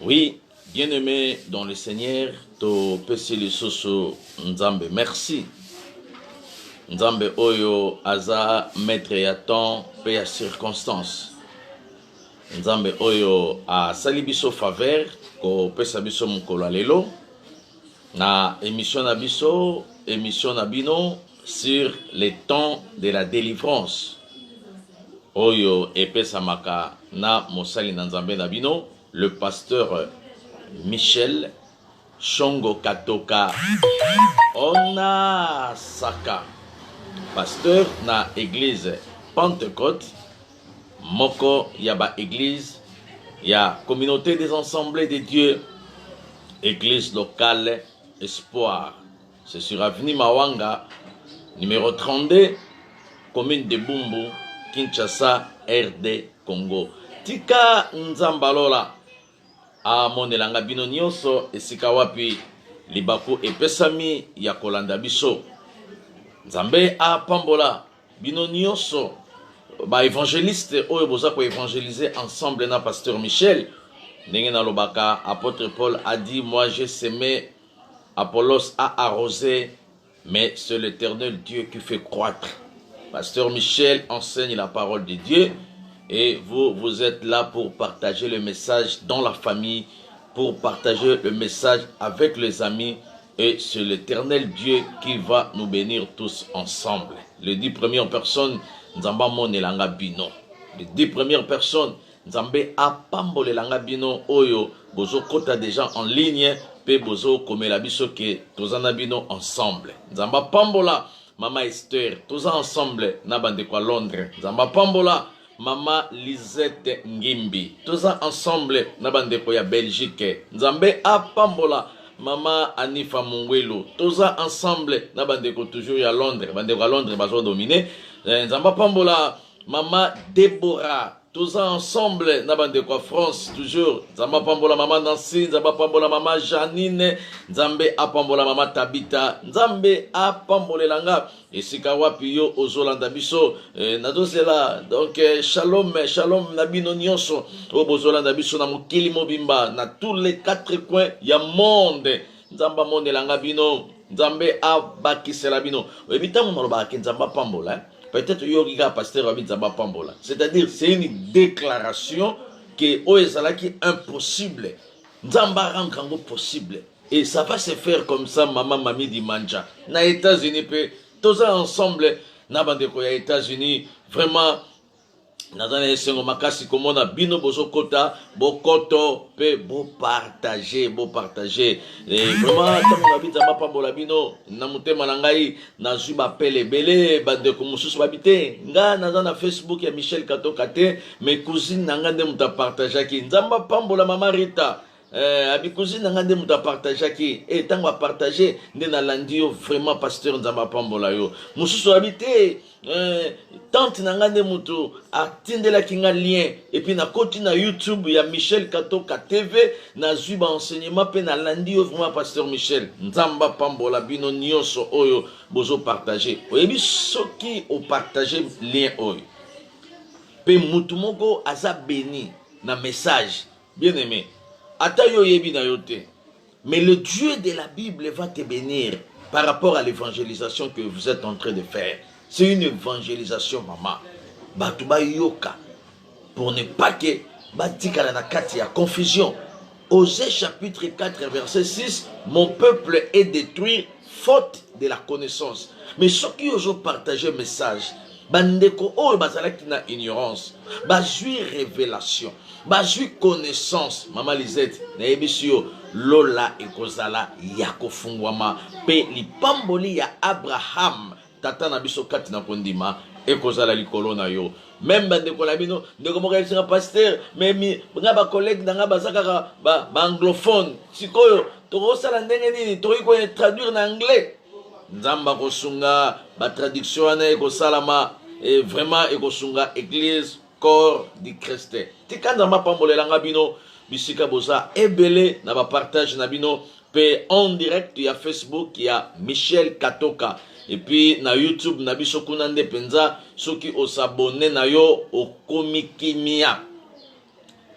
Oui, bien-aimé dans le Seigneur, to pesi lisusu Nzambe, merci. Nzambe oyo aza maître ya temps pe ya circonstance. Nzambe oyo asali biso faveur ko pesa biso mokolo lelo na émission na biso, émission na bino sur les temps de la délivrance. Oyo epesamaka na mosali na Nzambe na bino, le pasteur Michel Shongo Katoka Ona Saka, pasteur na église Pentecôte, moko yaba église ya communauté des assemblées de Dieu, église locale Espoir. C'est sur avenue Mawanga, numéro 32, commune de Bumbu, Kinshasa, RD Congo. Tika Nzambalola amonelanga bino nyonso esika wapi libaku epesami ya kolanda biso. Nzambe apambola bino nyonso ba évangéliste oyo boza ko évangéliser ensemble na pasteur Michel. Ndenge na lobaka apôtre Paul a dit, moi j'ai semé, Apollos a arrosé, mais c'est l'Éternel Dieu qui fait croître. Pasteur Michel enseigne la parole de Dieu. Et vous êtes là pour partager le message dans la famille, pour partager le message avec les amis. Et c'est l'Éternel Dieu qui va nous bénir tous ensemble. Les 10 premières personnes, Nzamba Monelanga Bino. Les 10 premières personnes, Nzambe Apambolelanga Bino Oyo. Bozo Kota déjà en ligne. Pe Bozo Komela Biso ke Tozana Bino ensemble. Nzamba Pambola, Mama Esther, Toza ensemble, Nabande kwa Londres. Nzamba Pambola, Mama Lisette Ngimbi, toza ensemble na bandeko ya Belgique. Nzambe apambola Mama Anifa Mungwelo, toza ensemble na bandeko toujours ya Londres. Bandeko ya Londres bazo dominer. Nzamba pambola Mama Deborah, toza ensemble na bandeko ya France toujours. Nzamba pambola Mama Nancy, Nzamba pambola Mama Janine, Nzambe apambola Mama Tabita, Nzambe apambolelanga esika wapi yo ozolanda biso nazosela. Donc shalom shalom na bino nyonso o bozolanda biso na mokili mobimba na tous les 4 coins ya monde. Nzamba monelanga bino, Nzambe abakisela bino. Ebitango nalobaka Nzamba pambola. Peut-être yogiga pasteur Abi Nzamba pambola. C'est-à-dire c'est une déclaration que oezala qui impossible. Nzamba rend kango possible. Et ça va se faire comme ça, maman Mami Dimanja. Na États-Unis, tous ensemble, na bandeko ya États-Unis, vraiment, nazana esengo makasi komona bino bozo kota, bokoto, pe bo partager. Et vraiment, tango na Nzamba pambola bino, na mutema na ngai, na zuba pele bele, bandeko mususu babite, nga nazana Facebook ya Michel Katoka te, mes cousines na nga nde muta partager ki, Nzamba pambola Mama Rita. Abi cousine nanga nde muta partager ki tango partager nde na landi yo vraiment pasteur Nzamba pambola yo mususu habité tante nanga nde mutu atindela kinga lien et puis na koti na YouTube ya Michel Katoka TV na zuba enseignement pe na landi yo vraiment pasteur Michel Nzamba pambola bino nyonso oyo bozo partager oyebi soki o partager lien oyo pe mutu moko aza béni na message bien aimé. Mais le Dieu de la Bible va te bénir par rapport à l'évangélisation que vous êtes en train de faire. C'est une évangélisation, maman. Batuba yoka. Pour ne pas que batika la nakati ya confusion. Osée chapitre 4 verset 6. Mon peuple est détruit faute de la connaissance. Mais ceux qui osent partager le message, bandeko o bazalaki na ignorance, bazui révélation, bazui connaissance. Mama Lisette na ebisio lola ekozala ya kofungwama pe lipamboli ya Abraham tata na biso kati na kondima ekozala likolo na yo. Même bandeko na bino ndeko moko ya pasteur memi nga ba collègue na nga bazaka ba anglophone sikoyo tokosala ndenge nini tokoki ko traduire na anglais. Nzamba kosunga ba traduction na ekosalama et vraiment ekosunga église corps du Christ. Tika Nzamba pambolelanga bino bisika boza ebele na ba partage na bino pe en direct ya Facebook ya Michel Katoka et puis na YouTube na biso kuna nde penza soki osabone na yo okomi kimia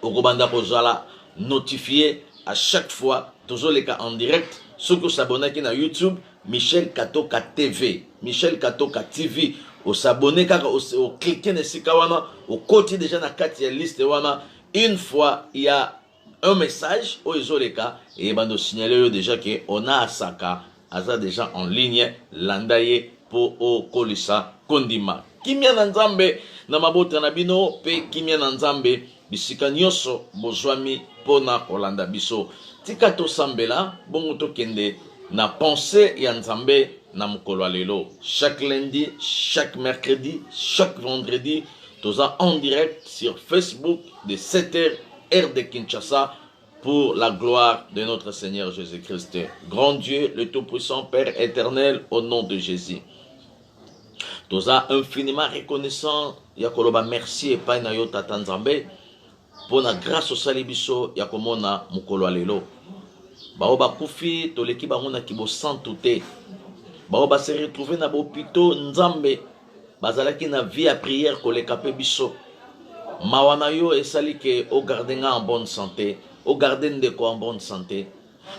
okobanda kozala notifié à chaque fois. Toujours les cas en direct. Ceux qui s'abonnent à YouTube, Michel Katoka TV. Michel Katoka TV. Au s'abonner, au cliquer sur Sikawana, au côté déjà dans la liste wana. Une fois, il y a un message aux Izoleka et il va nous signaler déjà qu'on a Asaka, Aza déjà en ligne, Landaye pour au Kolisa Kondima. Kimia Nanzambe, Namabota Nabino, Pe Kimia Nanzambe, Bisika Nyoso, Bozwami, Pona Olanda Biso. Tikato Sambela, Bongoto Kende, na pensée Yanzambe, na mukolo lelo. Chaque lundi, chaque mercredi, chaque vendredi, tous en direct sur Facebook de 7h, heure de Kinshasa, pour la gloire de notre Seigneur Jésus-Christ. Grand Dieu, le Tout-Puissant, Père éternel, au nom de Jésus. Tous infiniment reconnaissant, Yakoloba merci et Pai na yo Tata Nzambe, pour la grâce au Salibiso, Yakomona mukolo lelo. Baoba kufi, toleki bamona ki bo santuté. Baoba se retrouver na bopito Nzambe. Bazalaki na vie à prière koleka pe biso. Mawana yo esali ke o gardenga en bonne santé, o garden de ko en bonne santé.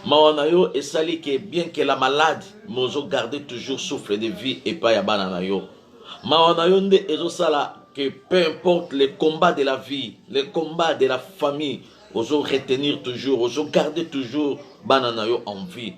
Mawana yo esali ke bien que la malade, mozo garder toujours souffle de vie et pas ya bana na yo. Mawana yo nde ezo sala que peu importe les combats de la vie, les combats de la famille, ozo retenir toujours, ozo garder toujours bana na yo en vie.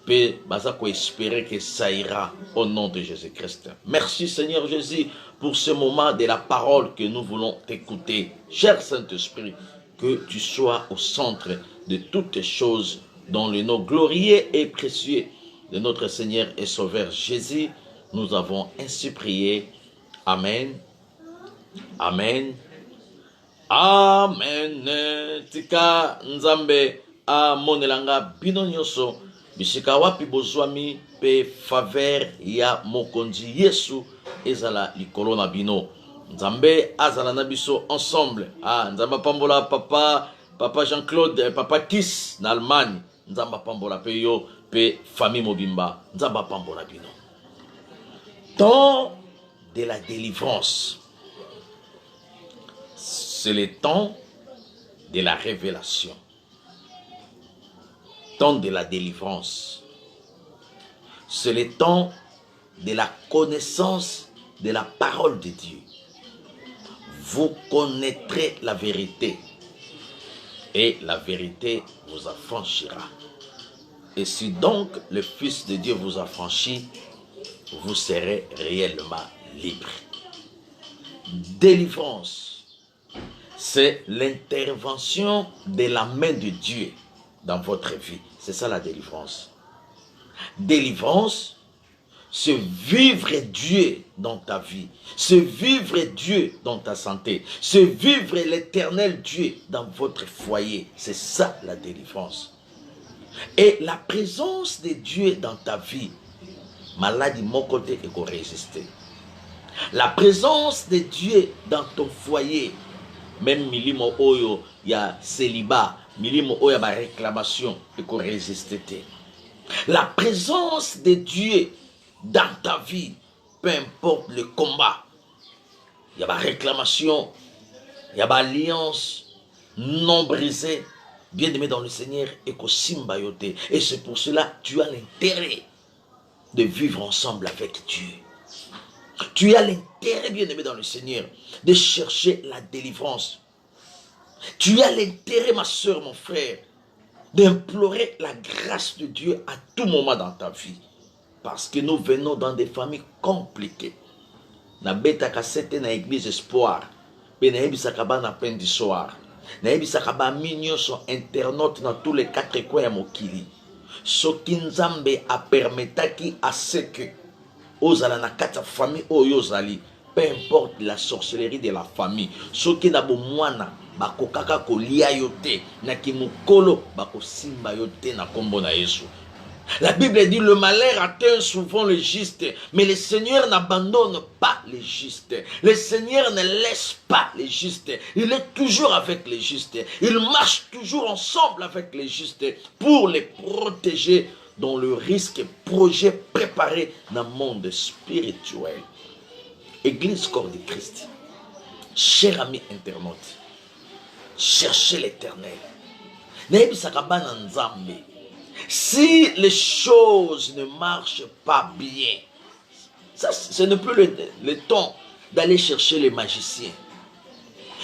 Pe bazako espérer que ça ira au nom de Jésus-Christ. Merci Seigneur Jésus pour ce moment de la parole que nous voulons t'écouter. Cher Saint-Esprit, que tu sois au centre de toutes choses dans le nom glorieux et précieux de notre Seigneur et Sauveur Jésus. Nous avons ainsi prié. Amen. Amen. Amen. Tika Nzambe a monelanga bino nyoso. Bisika wapi bozwami pe faveur ya mokonzi Yesu ezala likolo na bino. Nzambe azala na biso ensemble. Nzamba pambola papa Jean-Claude, papa Kiss na Allemagne. Nzamba pambola pe yo pe famille mobimba. Nzamba pambola bino. Temps de la délivrance. C'est le temps de la révélation. Temps de la délivrance. C'est le temps de la connaissance de la parole de Dieu. Vous connaîtrez la vérité et la vérité vous affranchira. Et si donc le Fils de Dieu vous affranchit, vous serez réellement libre. Délivrance, c'est l'intervention de la main de Dieu dans votre vie. C'est ça la délivrance. Délivrance, c'est vivre Dieu dans ta vie. C'est vivre Dieu dans ta santé. C'est vivre l'éternel Dieu dans votre foyer. C'est ça la délivrance. Et la présence de Dieu dans ta vie, maladie, mon côté, et qu'on résister. La présence de Dieu dans ton foyer, même milimo oyo, il y a célibat, milimo oyo, il y a réclamation, et qu'on résiste. La présence de Dieu dans ta vie, peu importe le combat, il y a réclamation, il y a alliance non brisée, bien aimé dans le Seigneur, et qu'on simbayote. Et c'est pour cela que tu as l'intérêt de vivre ensemble avec Dieu. Tu as l'intérêt, bien aimé dans le Seigneur, de chercher la délivrance. Tu as l'intérêt, ma soeur, mon frère, d'implorer la grâce de Dieu à tout moment dans ta vie. Parce que nous venons dans des familles compliquées. Na beta kasete na église espoir. Pe na ebisaka ba na peine du soir. Na ebisaka ba minyo son internaute dans tous les quatre coins ya mokili. Soki Nzambe a permetaki à ce que ozala na kata famille oyo zali, peu importe la sorcellerie de la famille, soki na bo mwana bakokaka kolia yo te, na kimukolo bakosimba yo te na kombo na Yesu. La Bible dit le malheur atteint souvent le juste, mais le Seigneur n'abandonne pas les justes. Le Seigneur ne laisse pas les justes. Il est toujours avec les justes. Il marche toujours ensemble avec les justes pour les protéger dans le risque projet préparé dans le monde spirituel. Église corps de Christ, cher ami internaute, cherchez l'Éternel. Si les choses ne marchent pas bien, ça, ce n'est plus le temps d'aller chercher les magiciens.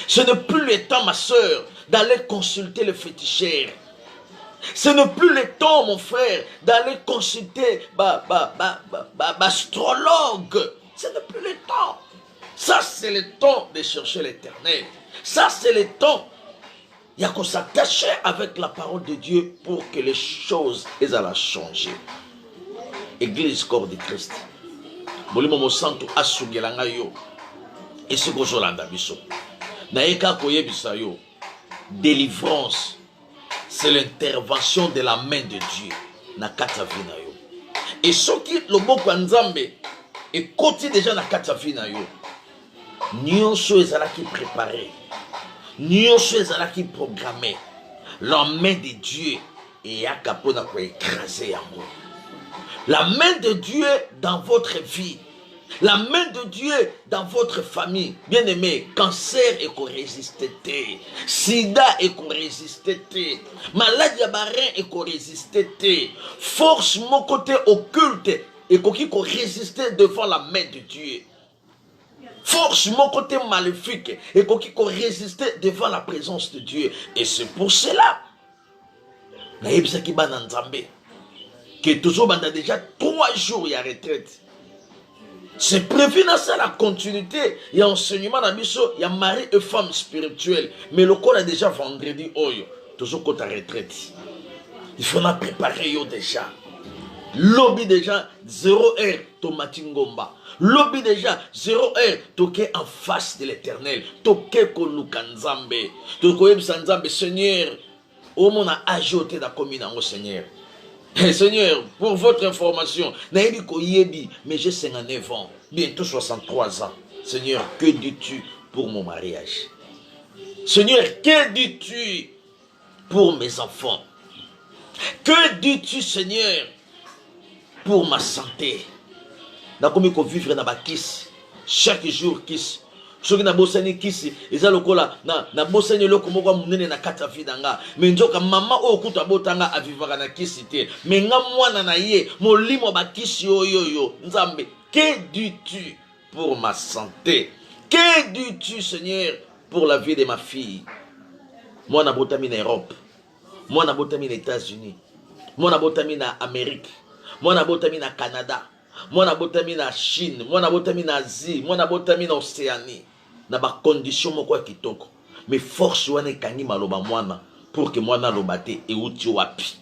Ce n'est plus le temps, ma soeur, d'aller consulter le féticheur. Ce n'est plus le temps, mon frère, d'aller consulter l'astrologue. Ce n'est plus le temps. Ça, c'est le temps de chercher l'éternel. Ça, c'est le temps. Il y a qu'on s'attacher avec la parole de Dieu pour que les choses aient changer. Église, corps de Christ. Bolimo mo santo asugelanga yo. Et ce que j'olanda biso. Naeka koyebisa yo. Délivrance. C'est l'intervention de la main de Dieu. Na kata vina yo. Et ce qui le boko nzambe et côté déjà na kata vina yo. Nyonso ezalaki préparé. Nyonso ezalaki programmé. La main de Dieu et yakapona ko écraser yango. La main de Dieu dans votre vie. La main de Dieu dans votre famille. Bien aimé, cancer et qu'on résiste. Sida et qu'on résiste. Maladie à barin et qu'on résiste. Force mon côté occulte et qu'on résiste devant la main de Dieu. Force mon côté maléfique et qu'on résiste devant la présence de Dieu. Et c'est pour cela que toujours déjà 3 jours il y a retraite. C'est prévu dans ça la continuité. Il y a enseignement dans Bisso, il y a mari et femme spirituelle. Mais le corps est déjà vendredi, toujours quand tu retraite. Il faut la préparer déjà. Lobby déjà 0 heure, tomati ngomba. Lobby déjà 0 heure, toqué en face de l'éternel. Toqué kolukanzambe. Toqué sanzambe, Seigneur. Au mon a ajouté la commune en Seigneur. Seigneur, pour votre information, mais j'ai 59 ans, bientôt 63 ans. Seigneur, que dis-tu pour mon mariage? Seigneur, que dis-tu pour mes enfants? Que dis-tu, Seigneur, pour ma santé? N'a comme il faut vivre dans ma kiss, chaque jour kiss. Soki na bosani kisi eza lokola na bosani loko moko munene na kata vidanga mais nzoka mama o kuta botanga avivaka na kisi te mais nga mwana na ye molimo ba kisi oyoyo nzambe. Que dis-tu pour ma santé? Que dis-tu, Seigneur, pour la vie de ma fille? Moi na botami na Europe, moi na botami na États-Unis, moi na botami na Amérique, moi na botami na Canada, moi na botami na Chine, moi na botami na Asie, moi na botami na Océanie. Na ba condition moko ya kitoko. Mais force wana ekangi maloba mwana pour que mwana lobate e uti wapi.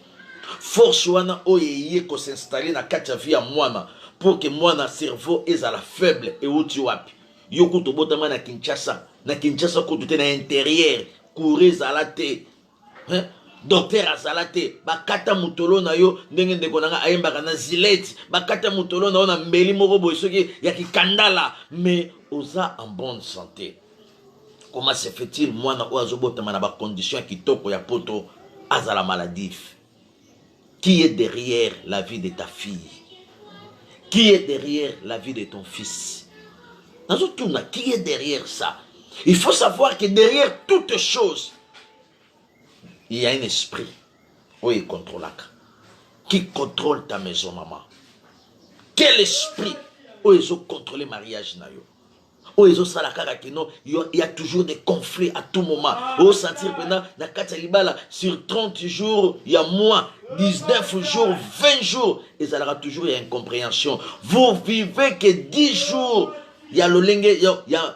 Force wana oyeye ko s'installer na kati ya vie ya mwana pour que mwana cerveau ezala faible e uti wapi. Yoko to botama na Kinshasa ko tout na intérieur courir zalate. Hein? Docteur azalate bakata mutolo na yo ndenge ndeko nanga ayembaka na zileti bakata mutolo na yo na mbeli moko boy soki ya kikandala mais oza en bonne santé. Comment se fait-il mwana o azobotama na ba condition kitoko ya poto azala maladif? Qui est derrière la vie de ta fille? Qui est derrière la vie de ton fils? Qui est derrière ça? Il faut savoir que derrière toutes choses il y a un esprit qui contrôle ta maison, maman. Quel esprit qui contrôle le mariage? Il y a toujours des conflits à tout moment. Vous sentir pendant sur 30 jours, il y a moins, 19 jours, 20 jours, et ça aura toujours une incompréhension. Vous vivez que 10 jours. Il y a le lingue, il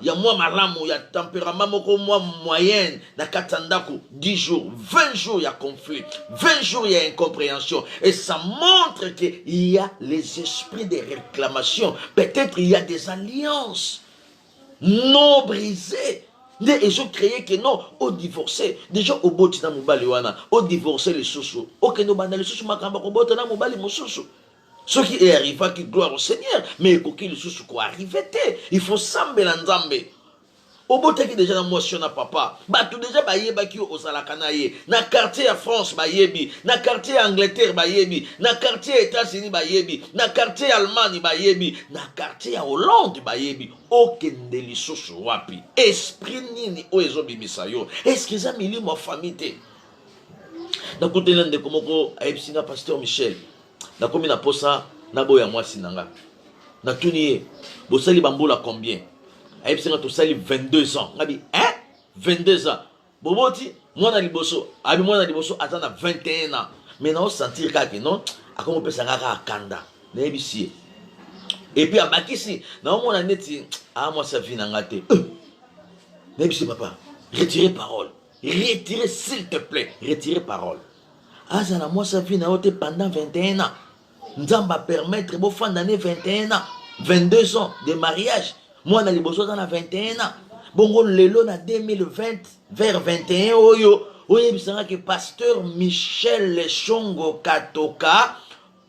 y a moins malamu, il y a tempérament moins moyenne, na katandaku, 10 jours, 20 jours il y a conflit, 20 jours il y a incompréhension. Et ça montre qu'il y a les esprits de réclamation. Peut-être il y a des alliances non brisées. Et je créais que non, au divorcé, déjà au botina mobali wana, au divorcé les sousous, au que nous banal les sousous makamba ko botana mobali mosusu. Ce qui est arrivé, qui gloire au Seigneur, mais il y a ce qui arrive, il faut s'embêter l'ensemble. Au bout de déjà la motion na papa, bah tout déjà bah yé bah qui au salakanaye, na quartier à France bah yébi, na quartier Angleterre bah yébi, na quartier États-Unis bah yébi, na quartier Allemagne bah yébi, na quartier Hollande bah yébi. Aucun délice wapi, esprit nini o ezobi misayo. Est-ce que ça mili ma famille? nakutela ndeko moko ayebisi pasteur Michel nakomi na posa na boya mwasi nanga natuni ye bosali bambula combien ayebisi nga tosali 22 ans ngabi 22 ans boboti mwana liboso abi mwana liboso aza na 21 ans mais na sentir kaka non akomo pesa ngaka akanda na yebisi et puis abakisi na omona neti moi sa vie na ngate na yebisi papa retirez parole retirez s'il te plaît retirez parole azala moi sa vie na ote pendant 21 ans nzamba permettre bo fin d'année 21 ans 22 ans de mariage moi na liboso dans 21 ans bongo lelo na 2020 vers 21 oyo oyebisanga que pasteur Michel Leshongo Katoka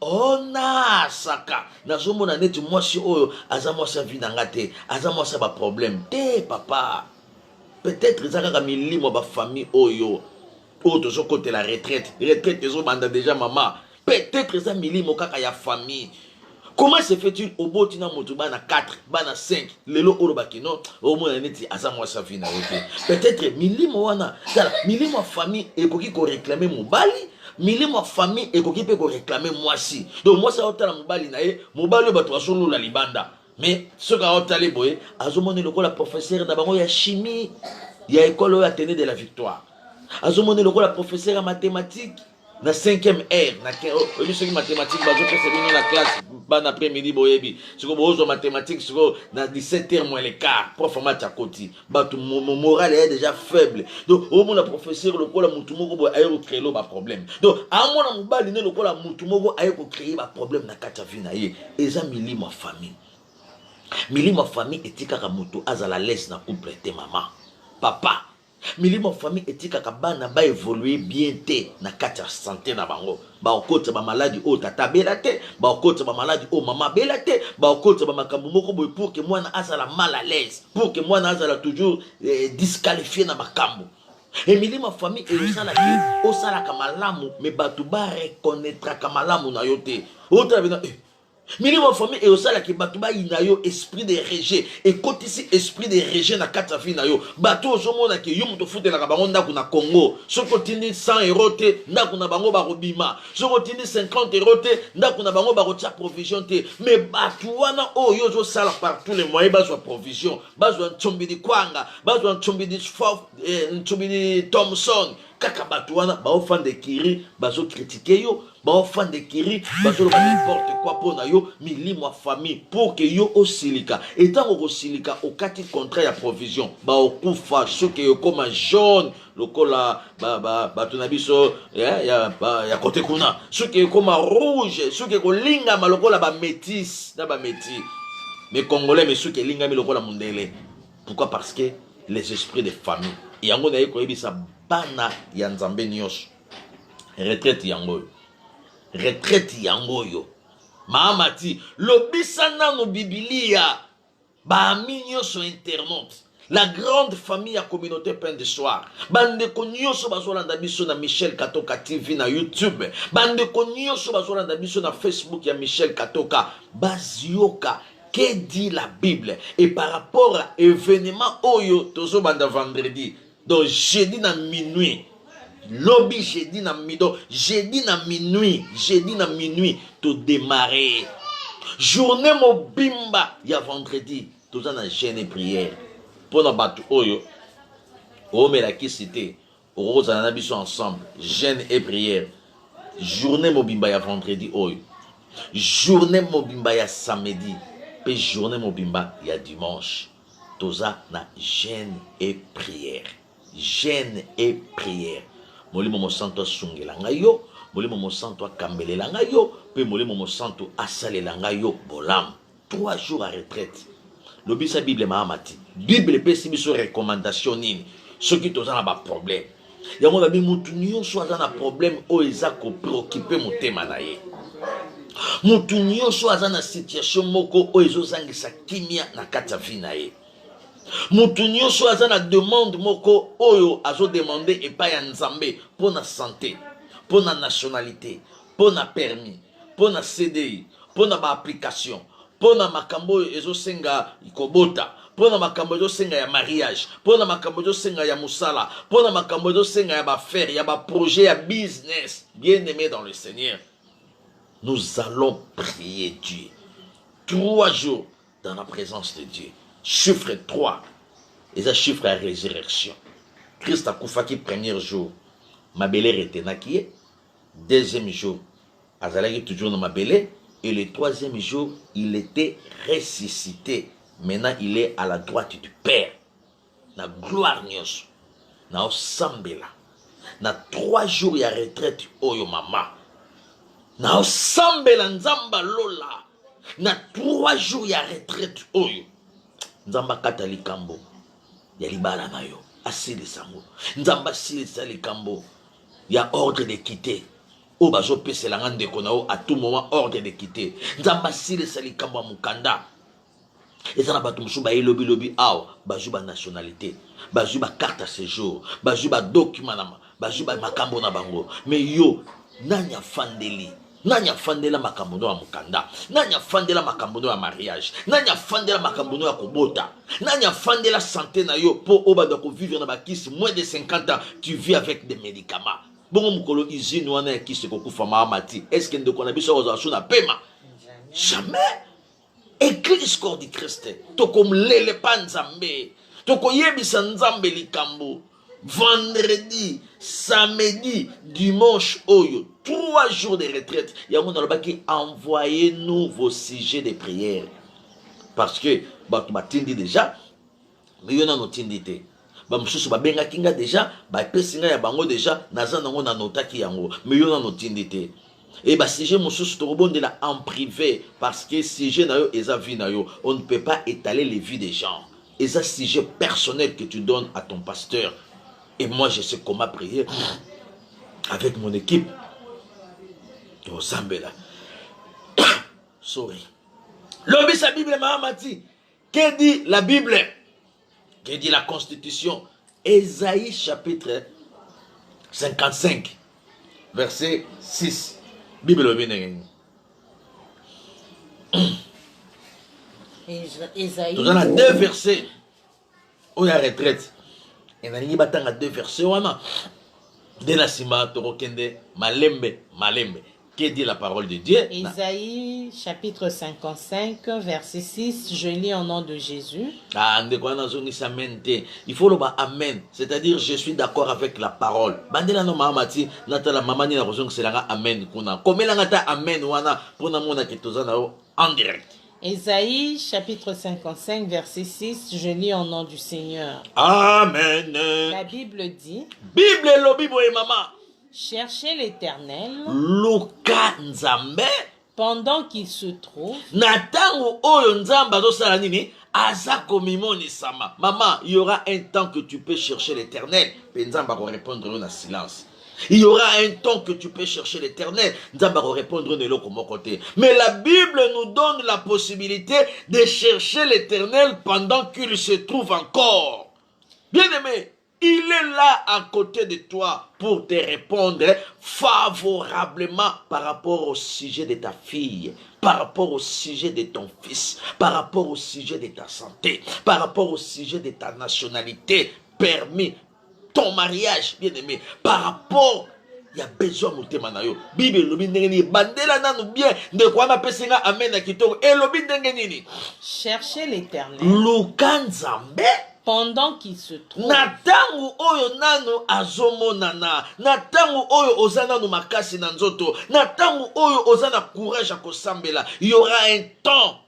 ona saka nazomona neti mwasi oyo aza mwasi ya vie na nga te aza mwasi ya ba problème te papa peut-être ezaka ka milimo ba famille oyo tozo côté la retraite ezobanda déjà maman peut-être eza milimo kaka ya famille. Comment se fait-il au bout de moto bana 4 bana 5 lelo olo bakino au moins neti asa moi sa vie na yote peut-être milimo wana sala milimo famille ekoki ko réclamer mobali milimo famille ekoki pe ko réclamer mwasi donc moi ça otala mobali na ye mobali bato basolo la libanda mais ce ka otale boye azomone lokola professeur na bango ya chimie ya école ya tenue de la victoire azomone lokola professeur ya mathématiques na 5e heure na ceux qui mathématiques bazo pesa bino la classe ban après-midi boyebi siko bozo mathématiques siko na 17h moins le quart prof match à côté bato moral est déjà faible donc au moins la professeur lokola mutu moko boy ayo créer lo ba problème donc à mona mobali ne lokola mutu moko ayo créer ba problème na kata vie na ye eza milimo famille etikaka mutu azala laisse na couple te maman papa milimo famille etika kabana ba évoluer bien te na kata santé na bango ba okota ba maladie o tata bela te ba okota ba maladie o mama bela te ba okota ba makambo moko boy pour que mwana azala mal à l'aise pour que mwana azala toujours disqualifié na makambo et milimo famille ezala ki o sala kamalamu mais batu ba reconnaître kamalamu na yote o tabina minimum famille et au sala ki bato ba inayo esprit de rejet et côté ici esprit de rejet na kata fi na yo bato ozomona ke yo muto futela ka bango ndako na Congo soko tindi 100 € te ndako na bango ba robima soko tindi 50 € te ndako na bango ba rotia provision te mais bato wana o yo zo sala par tous les moyens ba zo provision ba zo nchombi di kwanga ba zo nchombi di nchombi di Thompson kaka bato wana ba ofan de kiri ba zo critiquer yo ba ofan de kiri ba zo n'importe quoi pour na yo milimo famille pour que yo osilika etant ko silika okati contrat ya provision ba okufa soki yo comme jaune lokola ba tunabiso ya côté kuna soki comme rouge soki ko linga malokola ba métis na ba métis mais congolais mais soki linga mi lokola mundele pourquoi parce que les esprits de famille yango na yeko ebisa bana ya nzambe nyos retraite yango yo Mahamati, lobisa nano Biblia, baami nyoso internaute, la grande famille à communauté pain de soir. Bande konyoso bazolanda biso na Michel Katoka TV na YouTube. Bande konyoso bazolanda biso na Facebook ya Michel Katoka. Bazioka, que dit la Bible? Et par rapport à événement oyo tozo banda vendredi, donc jeudi na minuit. Lobby jeudi na minuit to démarrer journée mobimba ya vendredi tout ça na jeûne et prière pour na batu oyo o melaki cité o na biso ensemble jeûne et prière journée mobimba ya vendredi oyo journée mobimba ya samedi pe journée mobimba ya dimanche tout ça na jeûne et prière molimo mosanto asungela ngayo molimo mosanto akambelela ngayo pe molimo mosanto asalela ngayo bolam 3 jours à retraite lobisa Bible Mahamati Bible pesi biso recommandation nini soki tozana ba problème yango na bi mutu nyonso azana problème o eza ko préoccuper motema na ye mutu nyonso azana situation moko o ezozangisa kimia na kati ya vie na ye mutu nyonso aza na demande moko oyo azo demander epai ya Nzambe pour na santé, pour na nationalité, pour na permis, pour na CDI, pour na ba application, pour na makambo ezo senga ikobota, pona makambo ezosenga ya mariage, pona makambo ezosenga ya musala, pona makambo ezosenga ya baaffaire, ya baprojet, ya business. Bien-aimé dans le Seigneur, nous allons prier Dieu 3 jours dans la présence de Dieu. Chiffre 3, et ça chiffre à résurrection. Christ a koufaki premier jour, Mabele retenaki, deuxième jour, Azalaki toujours dans Mabele, et le troisième jour, il était ressuscité. Maintenant, il est à la droite du Père. Na gloire nyos, na osambela. Na 3 jours ya retraite oyo mama. Na osambela nzamba lola. Na 3 jours ya retraite oyo. Nzamba kata likambo ya libala na yo. Asili sango. Nzamba sili sa likambo ya ordre de quitter. O bazo pese la ngande konao à tout moment ordre de quitter. Nzamba sili sa likambo ya mukanda. Et ça n'a pas tout le lobi lobi aw bajuba nationalité bajuba carte à séjour bajuba document bajuba makambo na bango mais yo nanya fandela makambo no ya mukanda nanya fandela makambo no ya mariage nanya fandela makambo no ya kobota nanya fandela santé na yo po obanda ko vivre na bakisi moins de 50 ans tu vis avec des médicaments bongo mukolo usine wana ya kisi ko kufa maamati est-ce que ndeko na biso ozo na pema jamais. Église corps du Christ, toko mlele panzambe, toko yebisa nzambe likambo, vendredi, samedi, dimanche, oyo, 3 jours de retraite, yamon alobaki, envoyez-nous vos sujets de prière. Parce que, bah, tu m'as dit déjà, mais y'en a nos tindité. Bah, monsieur, bah, benga kinga déjà, bah, pesinga ya bango déjà, nazan nango na notaki yango, mais y'en a nos tindité. Et bah si j'ai mon sous là en privé parce que si j'ai on ne peut pas étaler les vies des gens. Et ça sujet personnel que tu donnes à ton pasteur. Et moi je sais comment prier avec mon équipe. Au Zambela. Sorry. L'obéissance sa Bible Mahamati. Que dit la Bible? Que dit la Constitution? Ésaïe chapitre 55 verset 6. Bible Esaïe. Nous avons 2 versets. Où il y a retraite. Et nous avons 2 versets. De la Sima, Torokende, Malembe. Que dit la parole de Dieu? Ésaïe chapitre 55 verset 6, je lis au nom de Jésus. Il faut le dire amen, c'est-à-dire je suis d'accord avec la parole. Bandela no mahamati natala mamani na kozong selanga amen kuna. Komelanga ta amen wana pona mona kitozana en direct. Ésaïe chapitre 55 verset 6, je lis au nom du Seigneur. Amen. La Bible dit. Bible lo Bible et maman. Cherchez l'Éternel pendant qu'il se trouve. Maman, il y aura un temps que tu peux chercher l'Éternel. Nzamba va répondre en silence. Il y aura un temps que tu peux chercher l'Éternel. Nzamba va répondre de l'autre côté. Mais la Bible nous donne la possibilité de chercher l'Éternel pendant qu'il se trouve encore. Bien aimé. Il est là à côté de toi pour te répondre favorablement par rapport au sujet de ta fille, par rapport au sujet de ton fils, par rapport au sujet de ta santé, par rapport au sujet de ta nationalité, permis, ton mariage, bien aimé, par rapport, il y a besoin de motema na yo. Bible lobi ndenge bandela nanu bien de quoi ma pesinga amen na kitoko et lobi ndenge nini. Cherchez l'Éternel. Lukanzambe. Pendant qu'il se trouve. Natangu oyo nano azomonana. Natangu oyo ozana no makasi na nzoto. Natangu oyo ozana courage à kosambela. Il y aura un temps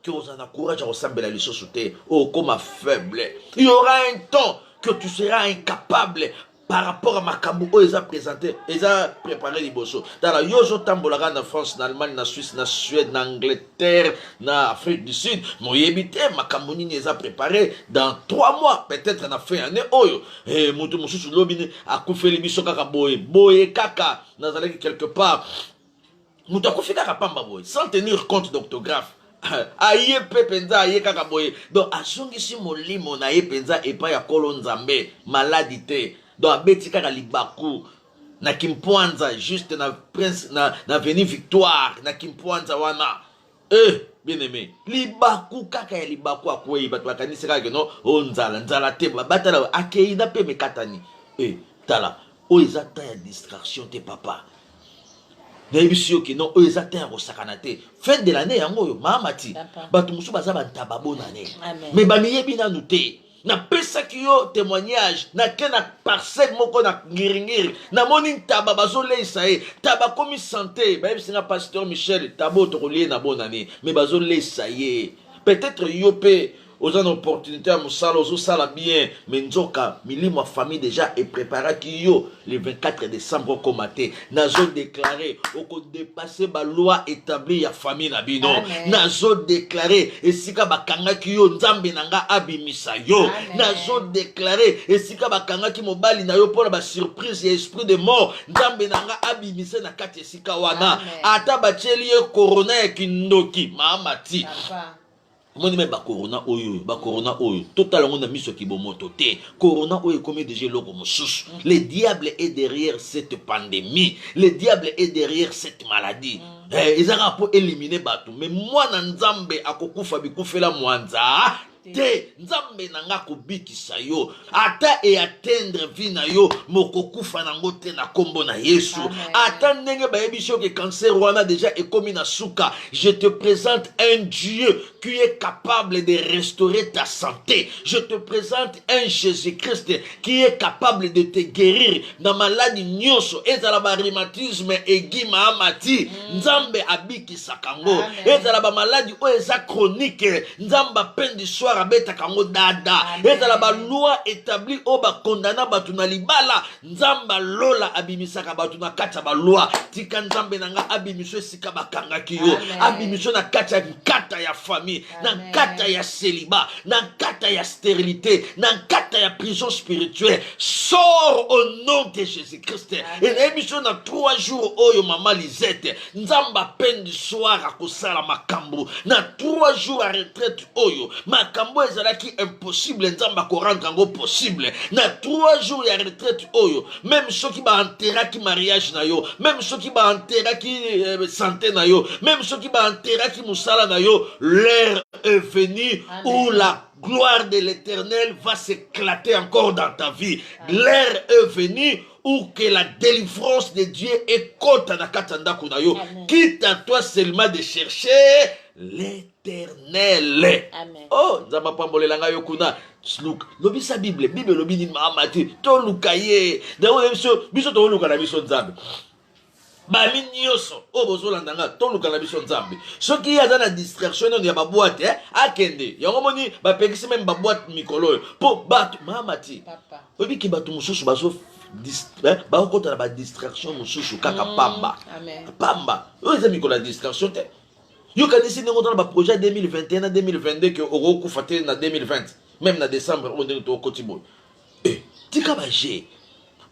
que ozana courage à kosambela lisusu te. Oh comme faible. Il y aura un temps que tu seras incapable par rapport à makambo oyo eza présenté, eza préparé liboso. Tala yozo tambolaka na France, na Allemagne, na Suisse, na Suède, na Angleterre, na Afrique du Sud. Moyebite makambo nini eza préparé dans 3 mois, peut-être na fin année oyo. Et mutu mususu lobine akufeli biso kaka boye kaka nazalaki quelque part. Mutu akufi kaka pamba boye sans tenir compte d'orthographe. Aye pe penza aye kaka boye. Donc asungisi molimo na ye penza epa ya kolo nzambe maladité. Donc abeti kaka libaku na Kimpwanza juste na prince na veni Victoire na Kimpwanza wana bien aimé, libaku kaka ya libaku akwei bato bakanisi kaka no o nzala te batala akei na pe mekatani. Tala, o eza ta ya distraction te papa. Nayebi yo ke non o eza ta ya kosakana te. Fin de l'année yango yo mamati. Bato musu baza bantaba bonane. Mais bamiyebi nanu te. Na pesaki yo témoignage na ke na parcelle moko na ngiringiri na moni ntaba bazoleisa ye taba komi santé bayebisinga pasteur Michel tabo tokolie na bonane mais bazoleisa ye peut-être yo pe aux une opportunité à Moussala, aux sala bien, mais nzoka, milimo famille déjà est préparé qui yo le 24 décembre au matin. Nazo déclaré, au dépasser la loi établie à famille nabino. Nazo déclaré, et sika bakanga ki yo nzambe nanga abimisa yo. Nazo déclaré, et sika bakanga ki mobali na yo pour la surprise et esprit de mort. Nzambe nanga abimisa na kati sika wana. Ata bacheli ye corona ya kindoki, mamati. Moni me ba corona oyo total on a mis ce qui bomoto te corona oyo comme déjà loko mosusu. Le diable est derrière cette pandémie, le diable est derrière cette maladie. Ils ont pour éliminer batou mais moi na nzambe akokufa bikufela mwanza te nzambe nanga kobikisa yo ata e atteindre vie na yo mokokufa nango te na kombo na Yesu. Ata ndenge bayebisho ke cancer wana déjà ekomi na suka. Je te présente un Dieu qui est capable de restaurer ta santé. Je te présente un Jésus-Christ qui est capable de te guérir na maladie nyonso ezala ba rhumatisme aigu maamati nzambe abikisa kango ezala ba maladie o eza chronique nzamba pendi soir abeta kango dada ezala ba loi établie o ba condamna batu na libala nzamba lola abimisaka batu na kati ba loi tika nzambe nanga abimiso sika bakanga kiyo abimiso na kata ya famille na kata ya célibat na kata ya stérilité na kata ya prison spirituelle. Sors au nom de Jésus-Christ. Et l'émission na 3 jours oyo mama Lisette nzamba pendi soir akosala makambo na 3 jours à retraite oyo makambo ezalaki impossible nzamba ko rendre ngo possible na 3 jours ya retraite oyo même ceux qui ba enterraki mariage na yo même ceux qui ba enterraki santé na yo même ceux qui ba enterraki musala na yo l'heure est venue où la gloire de l'Éternel va s'éclater encore dans ta vie. L'heure est venue où que la délivrance de Dieu est côte na katanda kunayo. Quitte à toi seulement de chercher l'Éternel. Oh, nzamba pambole langa yo kuna. Look, lobi sa Bible lobi ni maamati. To lukaye. Dawo biso to luka na biso nzambe. Bami nyoso o bozolanda nga toluka na biso nzambe soki aza na distraction ya baboite akende yango moni bapekisi même baboite mikolo po bato mamati obiki bato mususu bazo bakota na ba distraction mususu kaka pamba o eza mikolo ya distraction te yo kanisi ndenge otala ba projet 2021 na 2022 ke okokufa te na 2020 même na décembre o ndenge tokoti boy tika baje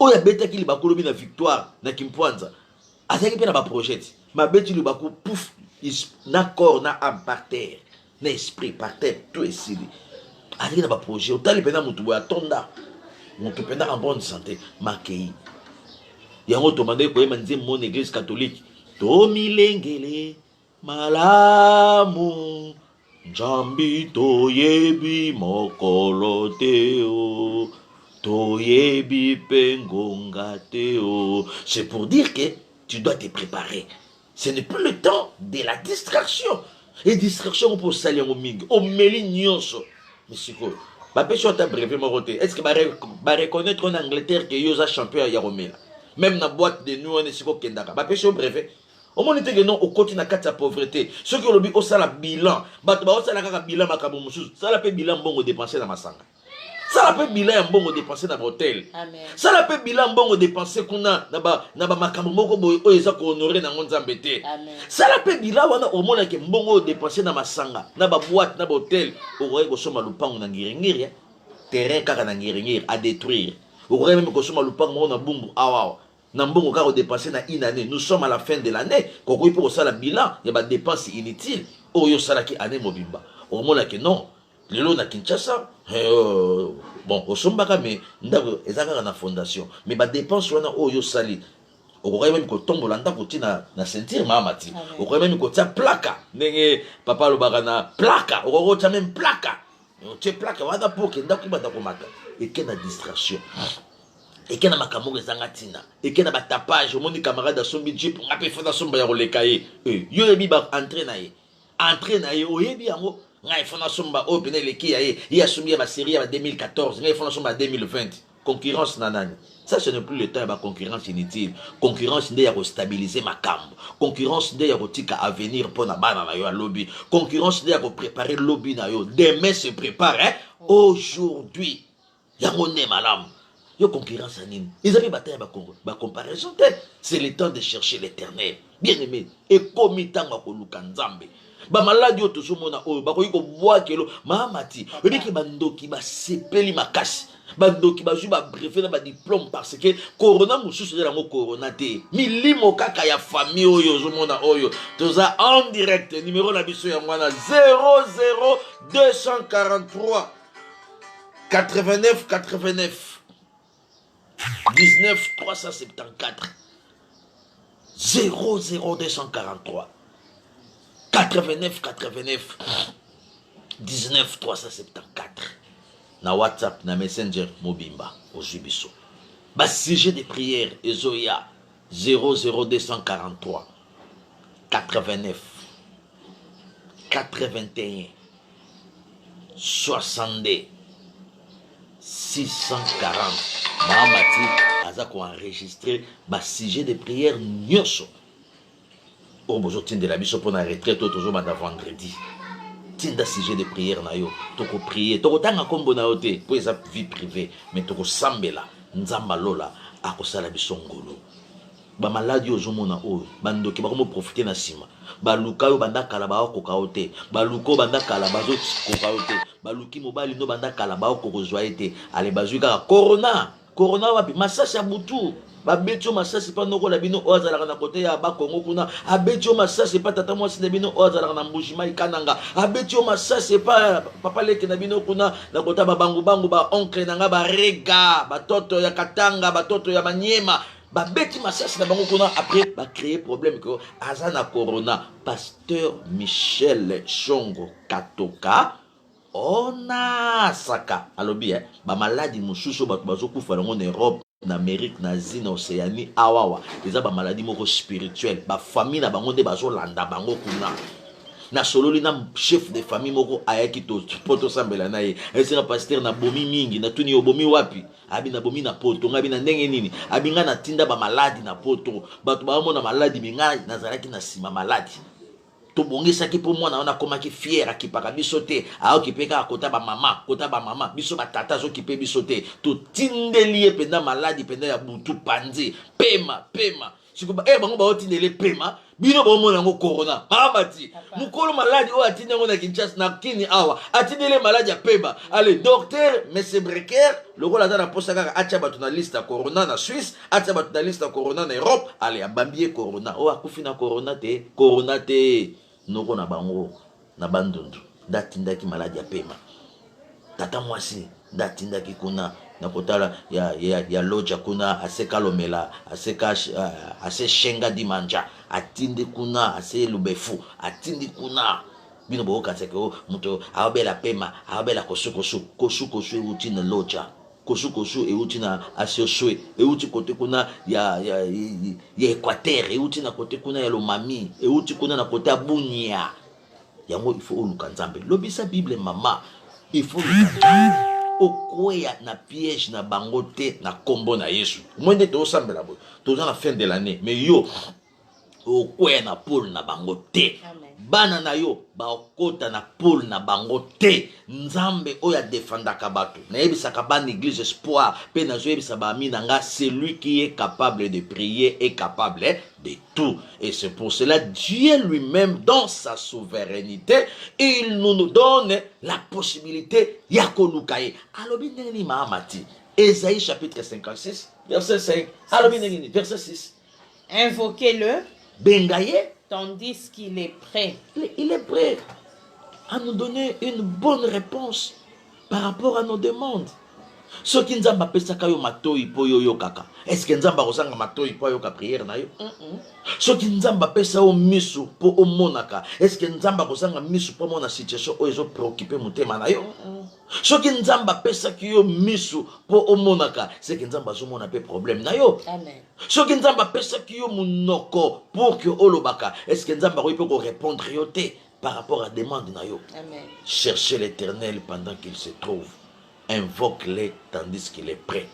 oyo abetaki libakolobi na victoire na Kimpwanza azaki pe na ba projet ma beti libaku pouf na corps na âme par terre na esprit par terre tout esili azaki na ba projet otali pena mutu boya tonda mutu pena en bonne santé makei yango tomande koyeba nzembo mon église catholique to milengele malamu njambi toyebi mokolo teo toyebi pengonga teo. C'est pour dire que tu dois te préparer. Ce n'est plus le temps de la distraction. Et distraction pour salir au ming. Au meli nyonso. Mais c'est quoi? Bapesho ta brevet moroté. Est-ce que va reconnaître en Angleterre que yosa champion à Yaromela? Même dans la boîte de nous on est siko kendaka. Bapesho brevet. Au moins que non au côté na kata pauvreté. Ceux qui ont le au sala bilan. Bato ba sala kaka bilan makabo mususu. Sala pe bilan bongo dépenser dans masanga. Ça la peut bilan bongo dépenser dans l'hôtel. Ça la peut bilan bongo dépenser kuna na ba makambo moko boy o eza ko honorer na nzambe te. Ça la peut bilan wana au moins que bongo dépenser na masanga na ba boîte na ba hôtel o roye ko soma lupango na ngiringiri terrain kaka na ngiringiri à détruire. O roye même ko soma lupango na bumbu awa. Na mbongo kaka dépenser na une année. Nous sommes à la fin de l'année. Koko pour ça la bilan, il y a ba dépenses inutiles. O yo sala ki année mobimba. Au moins que non. Lelo na Kinshasa bon osombaka mais ndako ezaka na fondation mais ba dépense wana oyo sali okoki même kotombola ndako ti na ceinture mama ti okoki même kotia plaka ndenge papa alobaka na plaka okoki kotia même plaka otie plaka wana mpo okendaki banda komata eke na distraction eke na makambo ezanga ntina eke na batapage omoni camarade asombi jip nga mpe fona somba ya koleka ye yo oyebi baentre na ye oyebi yango ngai fona somba oyo pene eleki ya ye asombi ya basérie ya ba 2014 ngai fona somba ya 2020 concurrence na nani. Ça, ce n'est plus le temps de la concurrence inutile. Concurrence nde ya stabiliser makambo. Concurrence nde ya kotika avenir pour na bana na yo lobby. Concurrence nde ya préparer lobby na yo. Demain se prépare, hein? Aujourd'hui. Yango ne malam. Yo concurrence anine. Ils avaient bataille ba comparaison. C'est le temps de chercher l'éternel. Bien aimé. Et comme tango ko lukanzambe. Ba maladi yo tozomona oyo bakoki ko boa kelo mamati. Obiki bandoki ba sepeli makasi. Bandoki bazui ba brevet na ba diplôme parce que corona mususu de la mo corona te milimo kaka ya famille oyo zomona oyo toza en direct numéro na biso ya mwana 00243 89 89 19 374 00243 89 89 19 374 na WhatsApp, na Messenger, Mobimba, au Jubiso. Bas sujet de prière, Ezoya, 00243, 89, 81, 62, 640. Mahamati, Azako enregistré, bas sujet de prière, Nyoso. Au besoin de la mission pour la retraite, toujours vendredi. Tinda sujet de prière na yo toko prier toko tanga kombo na yo te po eza vie privée mais toko sambela nzamba lola akosala biso ngolo ba maladi ozomona oyo bandoki bakomo profiter na sima baluka yo banda kala ba okoka yo te baluko banda kala bazo koka yo te baluki mobali no banda kala ba okoko zwa te ale bazwi kaka corona wapi masasi ya butu babeti yo masasi pa noko la bino oyo azalaka na kote ya bakongo kuna abeti yo masasi pa tata mwasi na bino oyo azalaka na mbushima ikananga abeti yo masasi pa papa leke na bino kuna na kota babangu ba oncle nanga barega batoto ya katanga batoto ya manyema babeti masasi na bango kuna après ba créer problème que aza na corona. Pasteur Michel Shongo Katoka ona saka alobi ba maladi mususu bato bazokufa nango na Europe na Amérique na Asie na Océanie awawa eza ba maladie moko spirituelle ba famille na bango nde bazolanda bango kuna na sololi na chef de famille moko ayaki to poto sambela na ye ese na pasteur na bomi mingi na tuni obomi wapi abi na bomi na poto ngabi na ndenge nini abi nga na tinda ba maladi na poto bato ba mona maladi minga nazalaki na sima maladi to bongisaki po mwana wana komaki fier akipaka biso te aokipeka kota ba mama biso batata azokipe biso te to tindeli ye penda maladi penda ya butu panzi pema sikuba bango baotindele pema bino bomona ngo corona mamati mukolo maladi o atinde ngo na Kinshasa na kini awa atindele maladi ya pema ale docteur monsieur Breker lokola za na posa kaka acha batu na liste ya corona na Suisse acha batu na liste ya corona na Europe ale abambie corona o akufi na corona te noko na bango na bandundu ndatindaki maladi ya pema tata mwasi ndatindaki kuna na kotala ya loja kuna aseka lomela aseka ase shenga dimanja atindi kuna ase lubefu atindi kuna bino boka tseko muto awabela pema awabela kosukosu euti na loja kosukosu euti na asioswe euti kote kuna ya Equateur euti na kote kuna ya Lomami euti kuna na kote Bunia yango il faut oluka nzambe lobisa Bible mama il faut oluka okweya na piège na bango te na kombo na Yesu mwende to sambela bo toza na fin de l'année mais yo okweya na pole na bango te bana na yo baokota na pole na bango te nzambe oya defendaka bato na yebisaka bana église espoir pe na zo yebisa ba ami nanga celui qui est capable de prier est capable de tout et c'est pour cela Dieu lui-même dans sa souveraineté il nous donne la possibilité ya kolukaye alobi ndeni maamati Ésaïe chapitre 56 verset 5 alobi ndeni verset 6 invoquez-le bengaye tandis qu'il est prêt. Il est prêt à nous donner une bonne réponse par rapport à nos demandes. soki nzambe apesaka yo matoi mpo yo yokaka, est-ce que nzambe akozanga matoi mpo ayoka priere na yo? Soki nzambe apesa yo misu mpo omonaka, est-ce que nzambe akozanga misu mpo omona situation oyo ezopreocupe motema na yo? Soki nzambe apesaki yo misu mpo omonaka, c'est que nzambe azomona mpe problème na yo. Amen. Soki nzambe apesaki yo monoko pour que olobaka, est-ce que nzambe akoki mpe korépondre yo te par rapport à demande na yo? Amen. Cherchez l'Éternel pendant qu'il se trouve, invoque-le tandis qu'il est prêt.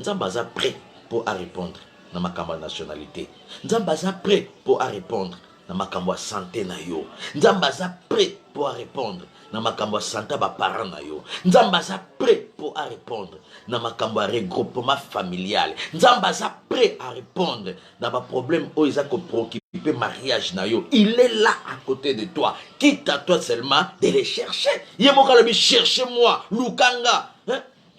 Nzambe aza prêt pour répondre na makambo ya nationalité. Nzambe aza prêt pour répondre na makambo ya santé na yo. Nzambe aza prêt pour répondre na makambo ya santé ba parents na yo. Nzambe aza prêt pour répondre na makambo ya regroupement familial. Nzambe aza prêt à répondre na ba problème oyo eza ko préoccuper mariage na yo. Il est là à côté de toi. Quitte à toi seulement de les chercher. Yemoka lobi cherchez-moi, lukanga.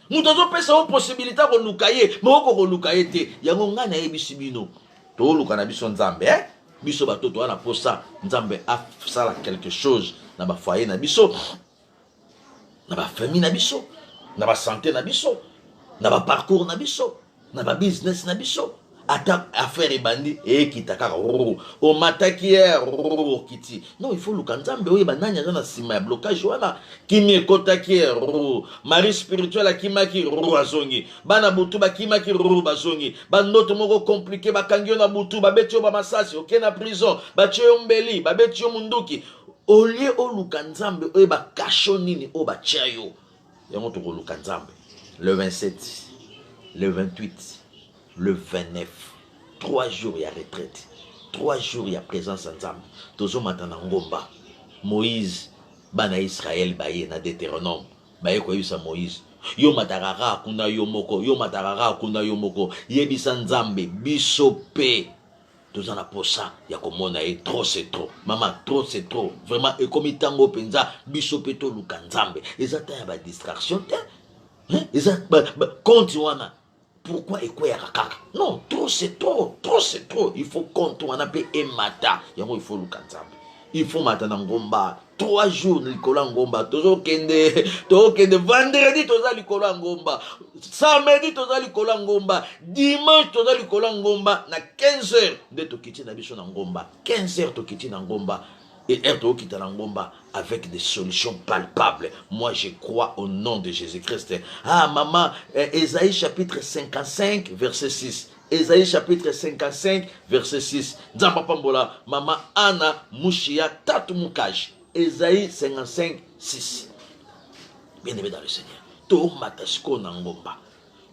Nous avons une possibilité de nous cailler, mais on peut nous cailler. Il y a un gars qui est ici, bino. Tout le monde a besoin de Nzambe. Biso bato to ana pour ça. Nzambe a ça quelque chose na ba foyer na biso, na ba famille na biso, na ba santé na biso, na ba parcours na biso, na ba business na biso. Attaque affaire et bandit et qui t'a au mataki kiti. Non, il faut le kanzambe oui bananya na sima blocage wana kimi kotaki mari spirituel kimaki azongi bana butu ba kimaki bazongi banoto moko compliqué bakangio na butu babetio ba masasi OK na prison batio mbeli babetio munduki au lieu au lukanzambe oyo ba kasho nini o ba chayo yango to lukanzambe le 27 le 28 le 29, 3 jours il y a retraite, 3 jours il y a présence en Nzambe. Tozo matana ngomba. Moïse, bana Israël baye na Deutéronome. Baye ko yisa Moïse. Yo matarara kuna yo moko, yo matarara kuna yo moko. Yebisa Nzambe bisope. Tozo na posa ya komona e trop c'est trop. Maman trop c'est trop. Vraiment e komi tango penza bisope to luka Nzambe. Ezata ya ba distraction te. Ezata konti wana. Pourquoi et quoi kaka? Non, trop c'est trop, trop c'est trop. Il faut qu'on on appelle emata. Il faut le kanzambe. Il faut maintenant ngomba. 3 jours Nicolas ngomba. Toujours kende vendredi toza Nicolas ngomba. Samedi toza Nicolas ngomba. Dimanche toza Nicolas ngomba na 15h de tokiti na biso na ngomba. 15h tokiti na ngomba. Et être au Kitanangomba avec des solutions palpables. Moi, je crois au nom de Jésus-Christ. Ah, maman, Ésaïe chapitre 55, verset 6. Ésaïe chapitre 55, verset 6. Nzambapambola, maman Anna Mouchia Tatumukaj. Ésaïe 55, 6. Bien-aimé dans le Seigneur. To matasko nangomba.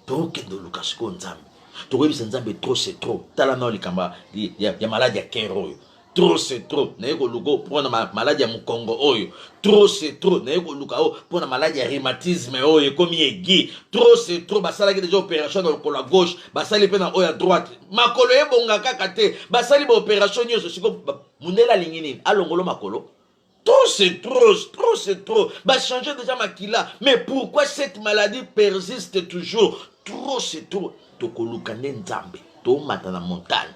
To kendo lukasko nzambe. To webisa nzambe trop c'est trop. Tala na likamba ya maladie ya kero. Trop c'est trop. Naeko lugo pour na maladie ya mukongo oyo. Trop c'est trop. Naeko luka o pour na maladie ya rhumatisme oyo comme yegi. Trop c'est trop. Basala déjà opération dans le col à gauche. Basali pe na oyo à droite. Makolo ebonga kaka te. Basali ba opération nyoso siko munela lingini. Alongolo makolo. Trop c'est trop, trop c'est trop. Bah changer déjà makila. Mais pourquoi cette maladie persiste toujours? Trop c'est trop. Tokoluka nzambe. To mata na montagne.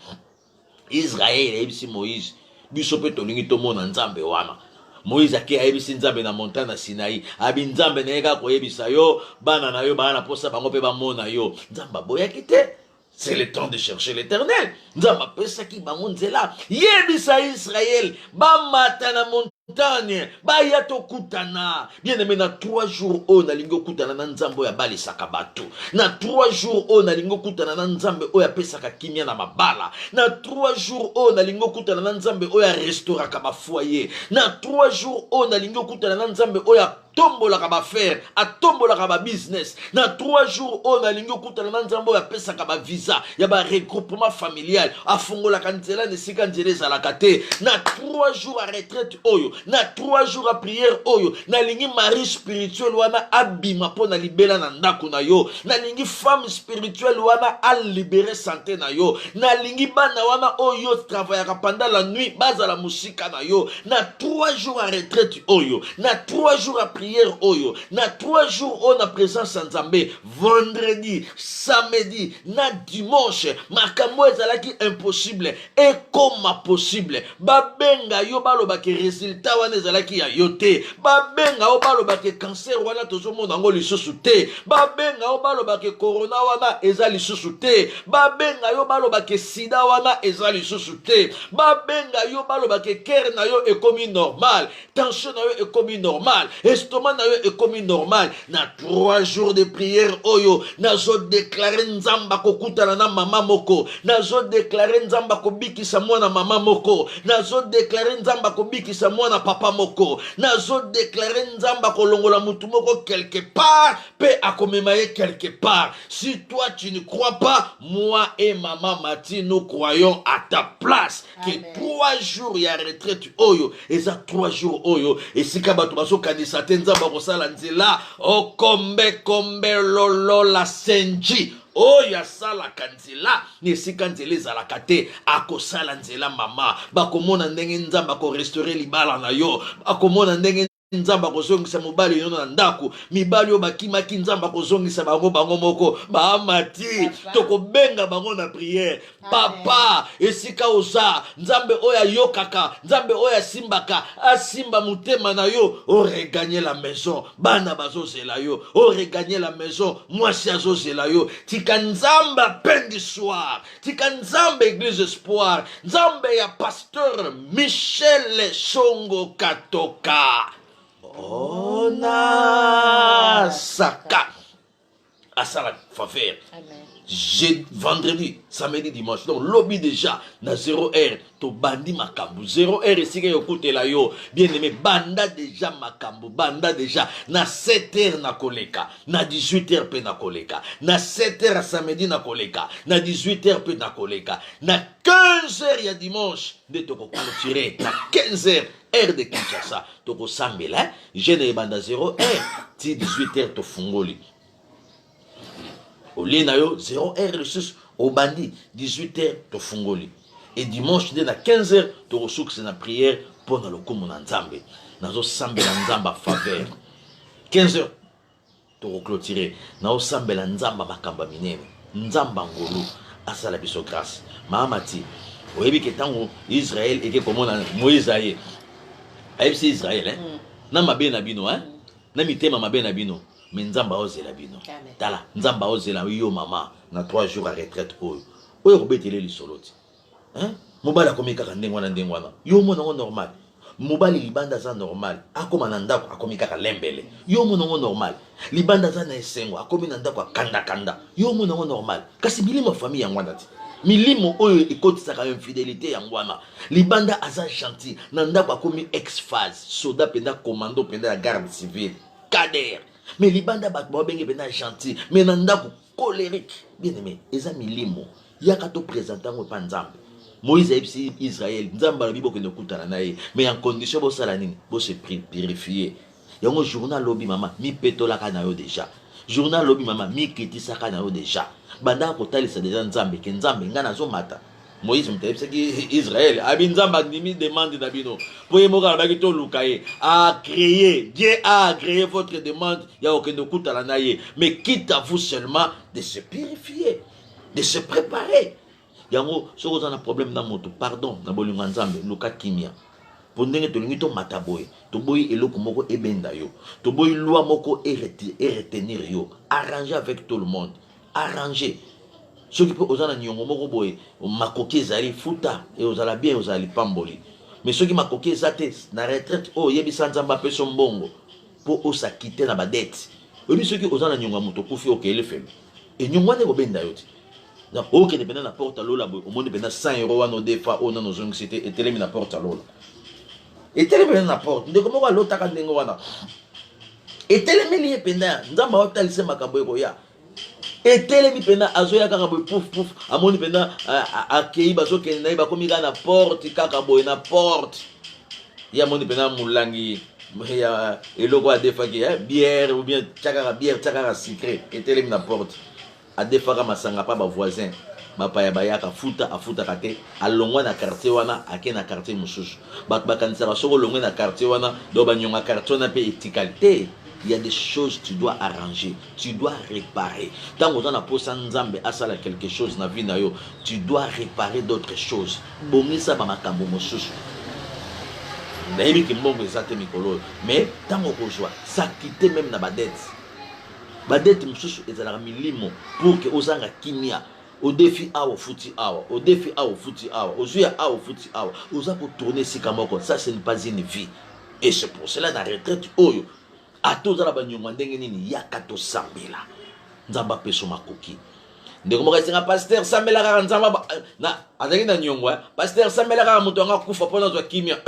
Israël ebisi Moïse biso pe tolingi to mona nzambe wana. Moïse ake ebisi nzambe na montagne na Sinaï. Abi nzambe na eka ko ebisa yo bana na yo bana posa bango pe ba mona yo. Nzamba boya kite. C'est le temps de chercher l'Éternel. Nzamba pesa ki bango nzela. Yebisa Israël ba mata na montagne ba ya to kutana. Bien aimé na 3 jours on a lingo kutana na nzambe ya bali sakabatu. Na 3 jours on a lingo kutana na nzambe oya pesaka kimia na mabala. Na 3 jours on a lingo kutana na nzambe oya restauraka ba foyer. Na 3 jours on a lingo kutana na nzambe oya tombolaka ba faire, atombolaka ba business. Na 3 jours on a lingo kutana na nzambe oya pesaka ba visa, ya ba regroupement familial, afungolaka nzela ne sika nzela ezalaka te. Na 3 jours à retraite oyo, na 3 jours à prière oyo, na lingi mari spirituel wana abima po na libela na ndako na yo, na lingi femme spirituelle wana a libérer santé na yo, na lingi bana wana oyo travaillaka pendant la nuit bazala musika na yo. Na 3 jours à retraite oyo, na 3 jours à prière prière oyo, na 3 jours on a présence en Zambé, vendredi, samedi, na dimanche, makambo ezalaki impossible, et comme possible, babenga yo baloba ke résultat wana ezalaki ya yote, babenga yo baloba ke cancer wana tozomona ngo lisusu te, babenga yo baloba ke corona wana eza lisusu te, babenga yo baloba ke sida wana eza lisusu te, babenga yo baloba ke cœur na yo ekomi normal, tension na yo ekomi normal, estomac na yo ekomi normal. Na 3 jours de prière oyo, nazo déclarer nzamba kokutana na mama moko, nazo déclarer nzamba kobikisa mwana mama moko, nazo déclarer nzamba kobikisa mwana papa moko, nazo déclarer nzamba kolongola mutu moko quelque part, pe akomema ye quelque part. Si toi tu ne crois pas, moi et maman Mati nous croyons à ta place. Amen. Que 3 jours ya retraite oyo, et ça 3 jours oyo, et si kabato baso kanisa nzamba kosala nzela, o kombe lolo la senji. Oyo asalaka nzela na esika nzela ezalaka te, akosala nzela mama, bakomona ndenge nzamba korestore libala na yo, bakomona ndenge nzamba kozongisa mobali yono na ndako, mibali yo bakimaki nzamba kozongisa bango moko, baamati tokobenga bango na prière. Papa esika oza, nzambe oya yokaka, nzambe oya simbaka, asimba mutema na yo, o regagner la maison, bana bazozela yo, o regagner la maison, mwasi azozela yo, tika nzamba peine du soir, tika nzambe église espoir, nzambe ya pasteur Michel Songo Katoka. Ona saka asala faveur. Vendredi, samedi, dimanche. Donc lobby déjà na 0 heure to bandi makambu 0 heure esika yokoute la yo bien aimé banda déjà makambu banda déjà na 7 heures na koleka na 18 heures pe na koleka na 7 heures samedi na koleka na 18 heures pe na koleka na 15 heures ya dimanche de toko clôturer na 15 heures heure de Kinshasa toko sambela jeune banda 0 heure ti 18 heures to fungoli au lieu na yo 0 heure lisusu au bandi 18 heures to fungoli et dimanche de na 15 heures to ressources na prière pour na lokumu na nzambe nazo sambela nzamba faveur 15 heures to clôturer na sambela nzamba makamba minene nzamba ngolu asala biso grâce maamati oyebi ke tango Israël eke komona Moïse aye ayebisi Israël na mabe na bino na mitema mabe na bino mais nzamba ozela bino tala nzamba ozela yo mama na 3 jours à retraite oyo kobetele lisoloti mobali akomi kaka ndenge wana yo mona ngo normal mobali libanda za normal akoma na ndako akomi kaka lembele yo mona ngo normal libanda za na esengo akomi na ndako kanda yo mona ngo normal kasi bilimo famille ya ngwana ti milimo oyo ekotisaka infidélité ya ngwana libanda aza gentil na ndako akomi ex phase soda penda commando penda ya garde civile kader mais libanda bat bo benge penda gentil mais na ndako colérique bien aimé eza milimo yaka to présenter ngo pa nzambe Moïse a dit Israël, nzamba bibo ke nokutana na ye, mais en condition bo sala nini, bo se purifier. Yango journal lobby mama mi petola kana yo déjà. Journal lobby mama mi kitisa kana yo déjà. Banda ko talisa déjà nzambe ke nzambe ngana zo mata. Moïse mtebisa ki Israël abi nzamba ndimi demande na bino. Po ye moka ba ki to lukaye a créé, Dieu a créé votre demande ya okendo kutana na ye, mais quitte à vous seulement de se purifier, de se préparer. Yango soko za na problème na moto pardon na bolingo nzambe luka kimia pondenge to lingi to mataboy to boy eloko moko ebenda yo to boy loi moko retenir yo arranger avec tout le monde arranger ce qui peut ozana nyongo moko boy makoki ezali futa et ozala bien ozali pamboli mais ce qui makoki ezate na retraite o yebisa nzamba peso mbongo po osa quitter na ba dette obi ce qui ozana nyongo moto kufi okele feme et nyongo ne obenda yo ti. Ok, ne pendant la porte à l'eau, au moins pendant 100 euros, on a des fois, on a nos anxiétés, et télé la porte à l'eau. Et télé la porte, de comment l'autre a gagné wana. Et télé lié pendant, nous avons hôtel c'est ma caboya. Et télé pendant, azoya kakaboy pouf pouf, à mon pendant, à Kei baso kenai, ba comme il a la porte, kakaboy na porte. Il y a mon pendant moulangi, il y a et logo à des fois qui bière ou bien tchakara bière, tchakara sucré, et télé la porte. A des fois masanga pas ma voisin bapaya bayaka futa afuta kate alongwa na quartier wana ake na quartier mususu bato bakanisaka soko longwe na quartier wana do banyonga quartier wana pe etikalité. Il y a des choses tu dois arranger, tu dois réparer. Tant que tu as posé nzambe asala quelque chose na vie na yo, tu dois réparer d'autres choses. Bongisa ba makambo mosusu. Nayebi ki mbongo ezate mikolo, mais tant que joie, ça quitter même na badette. Badette mosusu ezala milimo pour que ozanga kimia. Au défi au fouti au défi au fouti au zuya au fouti oza pour tourner si kamoko, ça ce n'est pas une vie. Et c'est pour cela na retraite oyo ato zala banyonga ndenge nini yaka to sambela nzamba peso makoki ndeko mokasinga pasteur sambela kaka nzamba na azaki na nyongwa pasteur sambela kaka moto anga kufa pona zwa kimia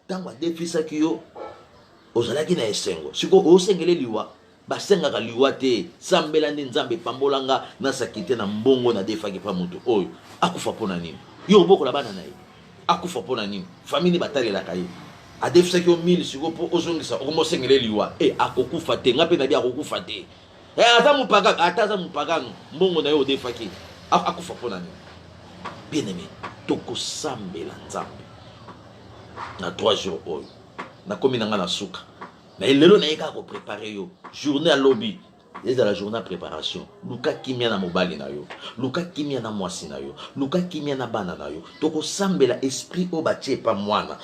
tango adefisa kiyo ozalaki na esengo siko osengele liwa basengaka liwa te sambela nde nzambe pambolanga nasakite na mbongo na defaki pa moto oyo akufa pona nini yo bokola bana na ye akufa pona nini famille batalelaka ye adefisa ki o 1000 siko po ozongisa okomosengele liwa akokufa te nga pe na bi akokufa te ata mupagano mbongo na yo odefaki akufa pona nini. Bien aimé tokosambela nzambe na 3 jours oyo nakomi nanga na suka na lelo nayeka koprepare yo journée à lobby ezala la journée à préparation luka kimia na mobali na yo luka kimia na mwasi na yo luka kimia na bana na yo tokosambela esprit o batie pa mwana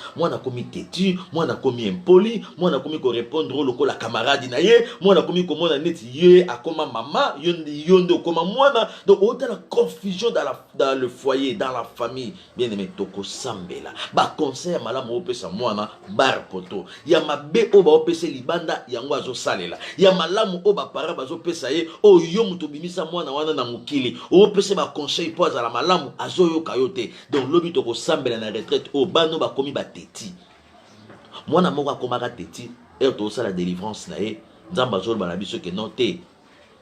komi têtu mwana komi impoli mwana komi ko répondre lokola camarade na ye mwana komi komona neti ye akoma mama yonde okoma mwana donc autant la confusion dans le foyer dans la famille. Bien aimé tokosambela ba conseil malamu opesa mwana bar poto ya mabe o ba opesa libanda yango azo salela ya malamu o ba para bazopesa ye o yo muto bimisa mwana wana na mukili o pese ba conseil po azala malamu azoyoka yo te. Donc lobi tokosambela na retraite o bano bakomi bateti mwana moko akomaka teti to la délivrance na ye nzamba azoloba na biso ke non te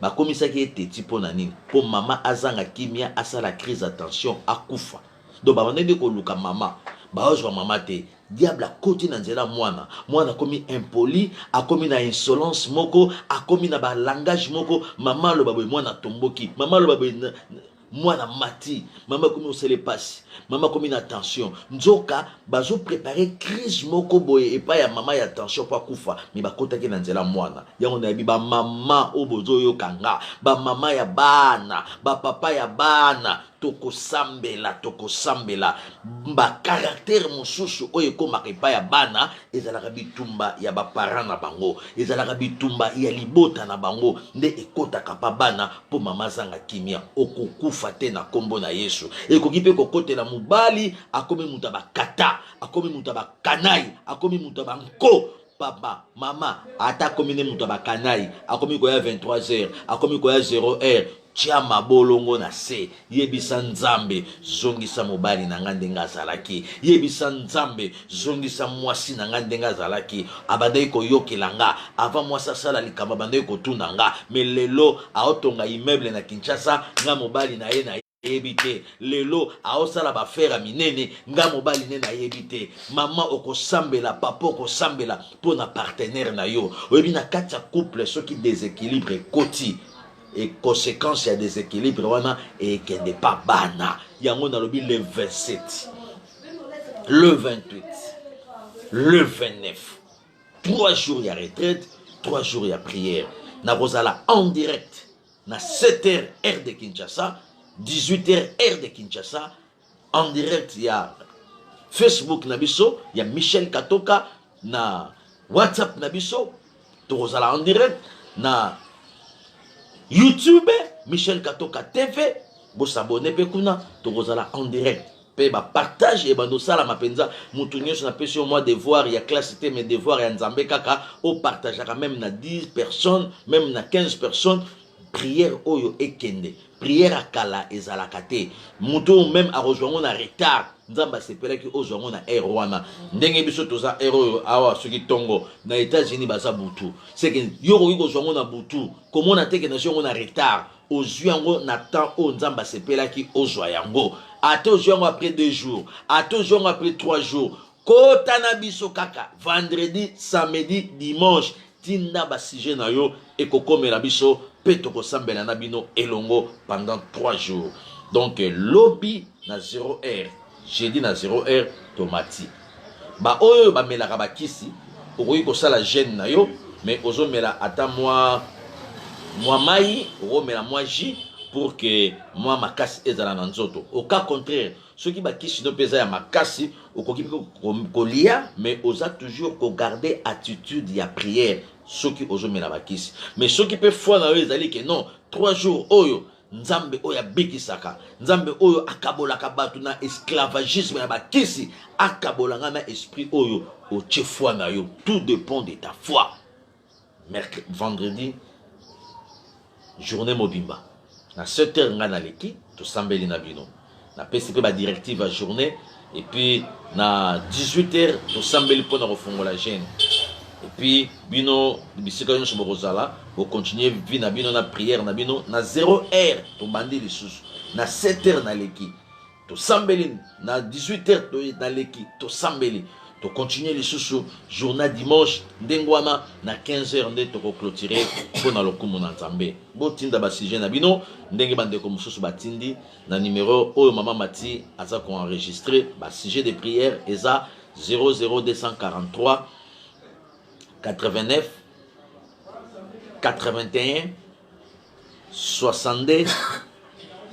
bakomisaki ye teti mpo na nini po mama azanga kimia asala crise attention akufa. Donc babandende koluka mama baozwa mama te diable akoti na nzela mwana komi impoli akomi na insolence moko akomi na ba langage moko mama lo baboy mwana tomboki mama lo baboy mwana mati mama komi osele pasi mama komi na tension nzoka bazo préparer crise moko boye epa ya mama ya tension pa kufa mi bakotaki na nzela mwana yango na bi ba mama obozo yo kanga ba mama ya bana ba papa ya bana tokosambela ba caractère mosusu oyo ekomaka epai ya bana ezalaka bitumba ya baparent na bango ezalaka bitumba ya libota na bango nde ekotaka pa bana po mama zanga kimia okokufa te na kombo na Yesu. Ekoki pe kokotela mubali akomi muta bakata akomi muta bakanai akomi muta banko papa mama ata komi ne muta bakanai akomi koya 23h akomi koya 0h tia mabolongo na se yebisa nzambe zongisa mobali na nga ndenga azalaki yebisa nzambe zongisa mwasi na nga ndenga azalaki abandai koyokela nga avant mwasi asala likamba bandai kotuna nga me lelo aotonga immeuble na Kinshasa nga mobali na ye na yebite lelo aosala bafera minene nga mobali ne na yebite mama okosambela papa okosambela po na partenaire na yo oyebi na kati ya couple soki déséquilibre koti et conséquence il y a des équilibres wana et qui n'est pas bana yango na lobi le 27 le 28 le 29 3 jours il y a retraite 3 jours il y a prière na rozala en direct na 7h heure de Kinshasa 18h heure de Kinshasa en direct il y a Facebook na biso il y a Michel Katoka na WhatsApp na biso to rozala en direct na YouTube Michel Katoka TV bo s'abonner pe kuna to kozala en direct pe ba partage et bando sala mapenza mutu nyonso na pesi au moins devoir il y a classe te mes devoirs ya nzambe kaka o partage même na 10 personnes même na 15 personnes prière oyo ekende prière akala ezalaka te mutu même a rejoindre na retard nzamba sepelaki ozwango na air wana ndenge biso toza air oyo awa soki tongo na États-Unis baza butu c'est que yoko yiko zwango na butu komona teke na zongo na retard ozwango na temps o nzamba sepelaki ozwa yango ate ozwango après 2 jours ate ozwango après 3 jours kota na biso kaka vendredi samedi dimanche tinda ba sujet na yo ekokomela biso pe tokosambela na bino elongo pendant 3 jours. Donc lobby na 0 heure, jeudi na 0 heure tomati. Ba oyo ba melaka ba kisi, okoki kosala gêne na yo, mais ozo mela ata moi mai, oko mela moi jus pour que moi makasi ezala na nzoto. Au cas contraire, ceux qui ba kisi no pesa ya makasi, okoki kolia, mais oza toujours ko garder attitude ya prière, ceux qui ozo mela ba kisi. Mais ceux qui peut foi na yo ezali que non, 3 jours oyo Nzambe oyo abikisaka, Nzambe oyo akabolaka batu na esclavagisme ya bakisi, akabolanga na esprit oyo otie foi na yo. Tout dépend de ta foi. Vendredi, journée mobimba. Na 7h nga na leki, to sambeli na bino. Na PCP ba directive à journée, et puis na 18h, to sambeli po na refongola gêne. Et puis, bino, bisika yon soborozala, vous continuez vie na bino na prière na bino, na 0 heure, to bandi les sous, na 7 heures na leki, to sambeli, na 18 heures to na leki, to sambeli, to continuer les sous, journée dimanche, ndengwana, na 15 heures nde to ko clôturer, pour na lokumu na nzambe. Bo tinda ba sujet na bino, ndenge bande ko mususu batindi, na numéro, oyo mama mati, aza ko enregistrer, ba sujet de prière, eza 00243, 89 81 62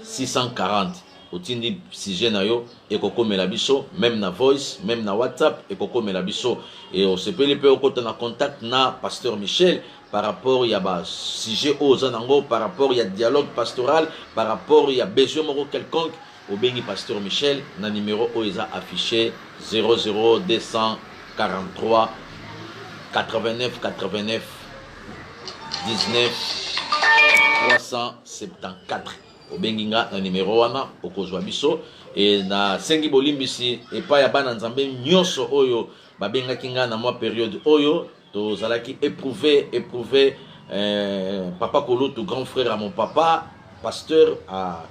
640. Otindi sujet na yo ekoko melabiso, même na voice, même na WhatsApp ekoko melabiso, et on se peut les peu na contact na pasteur Michel par rapport ya ba sujet aux anango, par rapport ya dialogue pastoral, par rapport ya besoin moko quelconque, au bengi pasteur Michel na numéro oeza affiché 00243 89 19 374. Au benginga na numéro wana okozwa biso, et na sengi bolimbisi epa ya bana nzambe nyonso oyo babengaki nga na moi période oyo tozalaki éprouvé papa Koloto, grand frère à mon papa pasteur à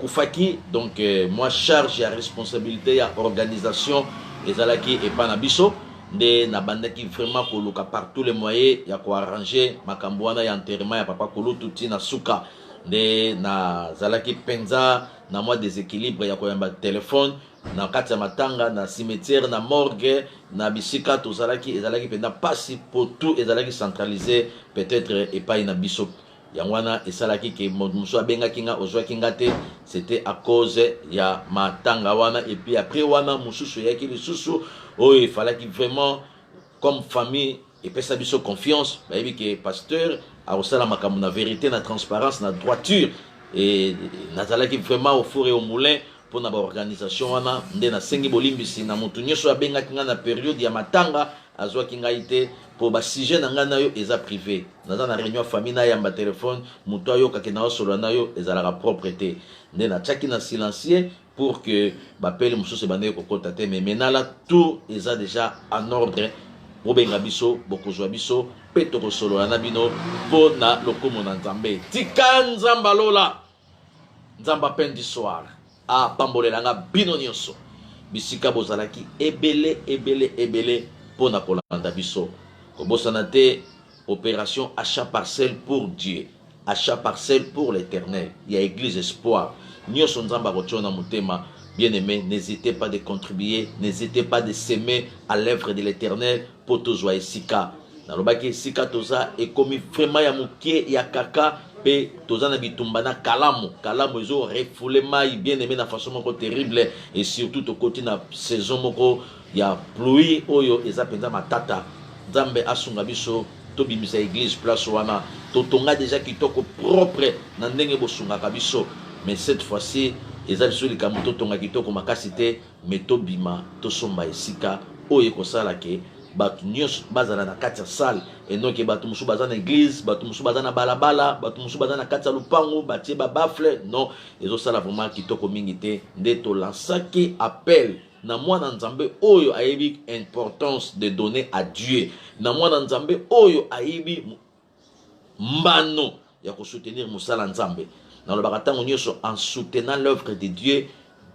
Koufaki, donc moi charge ya responsabilité ya organisation ezalaki epa na biso, nde na bandaki vraiment koluka par tous les moyens ya ko arranger makambo wana ya enterrement ya papa Koloto tina suka, nde na zalaki penza na moi déséquilibre ya koyamba téléphone na kati ya matanga na cimetière na morgue na bisika to ezalaki penda pasi pour tout ezalaki centralisé peut-être epai na biso yangwana esalaki ke muso abengaki nga ozwaki nga te, c'était à cause ya matanga wana, et puis après wana mususu yaki lisusu oyo falaki vraiment comme famille epesa biso confiance, bayebi ke pasteur aosala makambo na vérité na transparence na droiture, et nazalaki vraiment au four et au moulin pour na ba organisation wana, nde na sengi bolimbisi na mutu nyonso abengaki nga na période ya matanga azwaki ngai te, pour ba sujet na nga na yo eza privé, naza na réunion famille na yamba téléphone mutu ayokaki na osolo na yo ezalaka propreté, nde na tchaki na silencieux pour que bapele mususu bande kokota te, mais maintenant là tout eza déjà en ordre. Bobenga biso bokozwa biso pe tokosolola na bino po na lokumu na nzambe. Tika nzamba lola nzamba pendi soir a pambolelanga bino nyonso bisika bozalaki ebele po na kolanda biso. Kobosana te opération achat parcelle pour Dieu, achat parcelle pour l'Éternel. Il y a église espoir nyonso nzamba kotiona mutema. Bien-aimés, n'hésitez pas de contribuer, n'hésitez pas de s'aimer à l'œuvre de l'Éternel pour tous joyeux sika. Dans le bac sika toza et comme vraiment ya mukie ya kaka pe toza na bitumba na kalamu ezo refoulé mai, bien-aimé na façon moko terrible, et surtout to côté na saison moko ya pluie oyo eza penza matata. Nzambe asunga biso to bimisa église place wana to tonga déjà kitoko propre na ndenge bosungaka biso, mais cette fois-ci eza biso likambo totonga kitoko makasi te, me tobima tosomba esika oyo ekosala ke bato nyonso bazala na kati ya salle, enoke bato mosusu baza na église, bato mosusu baza na balabala, bato mosusu baza na kati ya lupango batie babafle, non ezosala vraiment kitoko mingi te, nde tolansaki appel na mwana nzambe oyo ayebi importance de donner à Dieu, na mwana nzambe oyo ayebi mbano ya kosoutenir mosala nzambe. Dans le baratango nyonso en soutenant l'œuvre de Dieu,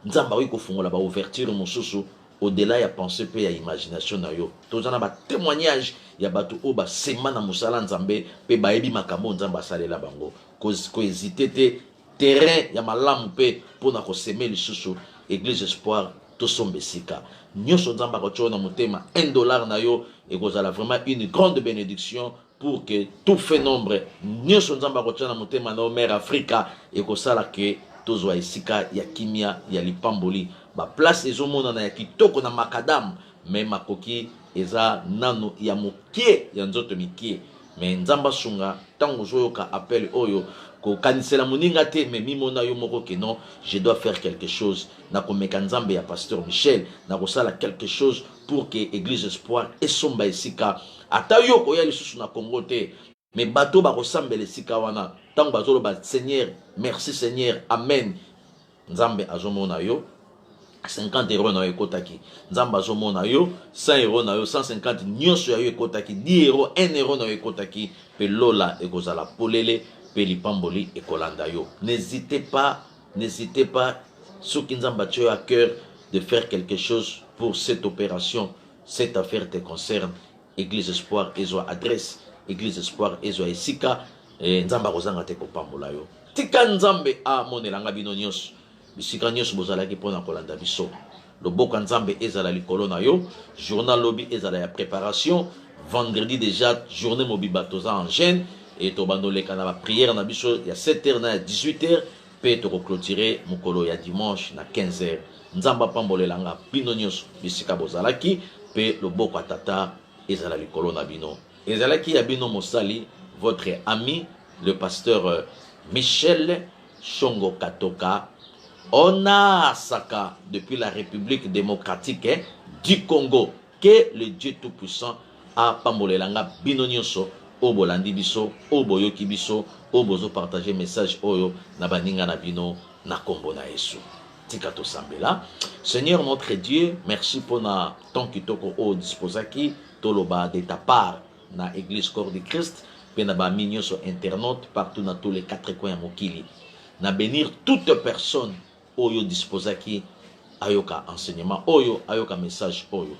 nzamba wi kofungola ba ouverture mosusu au-delà ya pensée pe ya imagination na yo. Tozana ba témoignage ya bato o ba sema na musala nzambe pe ba yebi makambo nzamba salela bango. Ko hésiter te terrain ya malamu pe pona ko semer lisusu église espoir to sombesika nyonso nzamba ko chona motema $1 na yo et kozala vraiment une grande bénédiction pour que tout fait nombre nyonso nzamba ko chona motema na mère Africa et kosala ke tozwa esika ya kimia ya lipamboli ba place ezomona na ya kitoko na makadam mais makoki eza nano ya mokie ya nzoto mikie mais nzamba sunga tango zoyoka appel oyo ko kanisela moninga te mais mimona yo moko ke non je dois faire quelque chose na komeka nzambe ya pasteur Michel na kosala quelque chose pour que église espoir esomba esika ata yo koya lisusu na Congo te mais bato ba kosambela esika wana tango bazolo ba Seigneur merci Seigneur amen nzambe azomona yo 50 € na yo ekotaki nzamba azomona yo 100 € na yo 150 nyonso ya yo ekotaki 10 €, 1 € na yo ekotaki pe lola ekozala polele pe lipamboli ekolanda yo. N'hésitez pas soki nzamba tio à cœur de faire quelque chose pour cette opération. Cette affaire te concerne. Église Espoir ezwa adresse, Église Espoir ezwa esika nzamba kozanga te kopambola yo. Tika nzambe a monelanga bino nyonso. Bisika nyonso bozalaki pona kolanda biso. Loboka nzambe ezala likolo na yo. Journal lobby ezala ya préparation. Vendredi déjà journée mobiba toza en gêne et tobando leka na ba prière na biso ya 7h na 18h pe to clôturer mokolo ya dimanche na 15h. Nzamba pambolelanga bino nyonso bisika bozalaki pe loboko tata ezala likolo na bino. Ezalaki ya bino mosali votre ami le pasteur Michel Shongo Katoka Ona Saka depuis la République démocratique du Congo. Que le Dieu Tout-Puissant a pambolelanga bino nyonso o bolandi biso o boyoki biso o bozo partager message oyo na baninga na bino na kombo na Yesu. Tika to sambela. Seigneur notre Dieu, merci pour na ton kitoko o disposaki toloba de ta part na église corps de Christ pe na ba minyo so internaute partout dans tous les quatre coins ya mokili. Na bénir toute personne oyo disposaki ayoka enseignement oyo ayoka message oyo.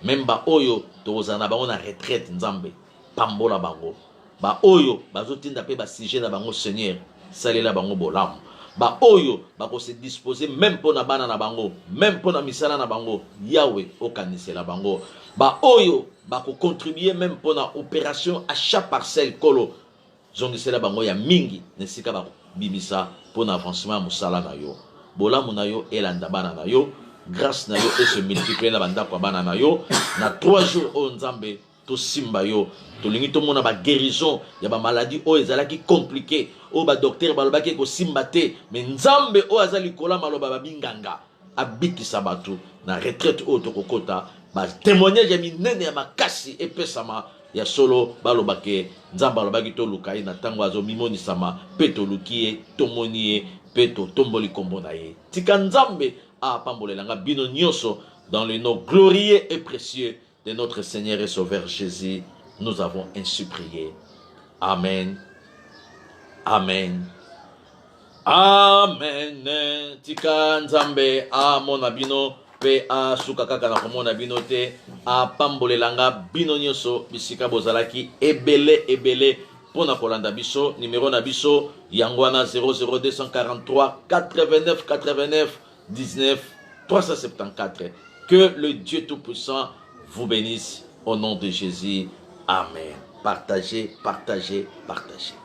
Même ba oyo tozana bango na retraite nzambe pambola bango. Ba oyo bazotinda pe ba sujet na bango Seigneur salela bango bolamu. Ba oyo bako se disposer même pour na bana na bango, même pour na misala na bango, Yahweh okanisela bango. Ba oyo bako contribuer même pour na opération achat parcelle kolo. Zongisela bango ya mingi nesika ba bimisa pour na avancement musala na yo. Bolamu na yo elanda bana na yo, grâce na yo et se multiplier na banda kwa bana na yo. Na 3 jours o nzambe to simba yo to lingi to mona ba guérison ya ba maladie o ezalaki compliqué o ba docteur balobaki ko simba te mais nzambe o azali kola maloba ba binganga abikisa batu na retraite o to kokota ba témoignage ya minene ya makasi epesama ya solo balobake nzambe balobaki to lukai na tango azo mimoni sama pe to lukie to monie pe to tomboli kombo na ye tika nzambe a pambolelanga bino nyonso dans le nom glorieux et précieux de notre Seigneur et Sauveur Jésus, nous avons ainsi prié. Amen. Amen. Amen. Tika nzambe a mona bino pe a suka kaka na komona bino te a pambolelanga bino nyonso bisika bozalaki ebele pona kolanda biso numéro na biso yangwana 00243 89 89 19 374. Que le Dieu Tout-Puissant vous bénisse au nom de Jésus. Amen. Partagez, partagez, partagez.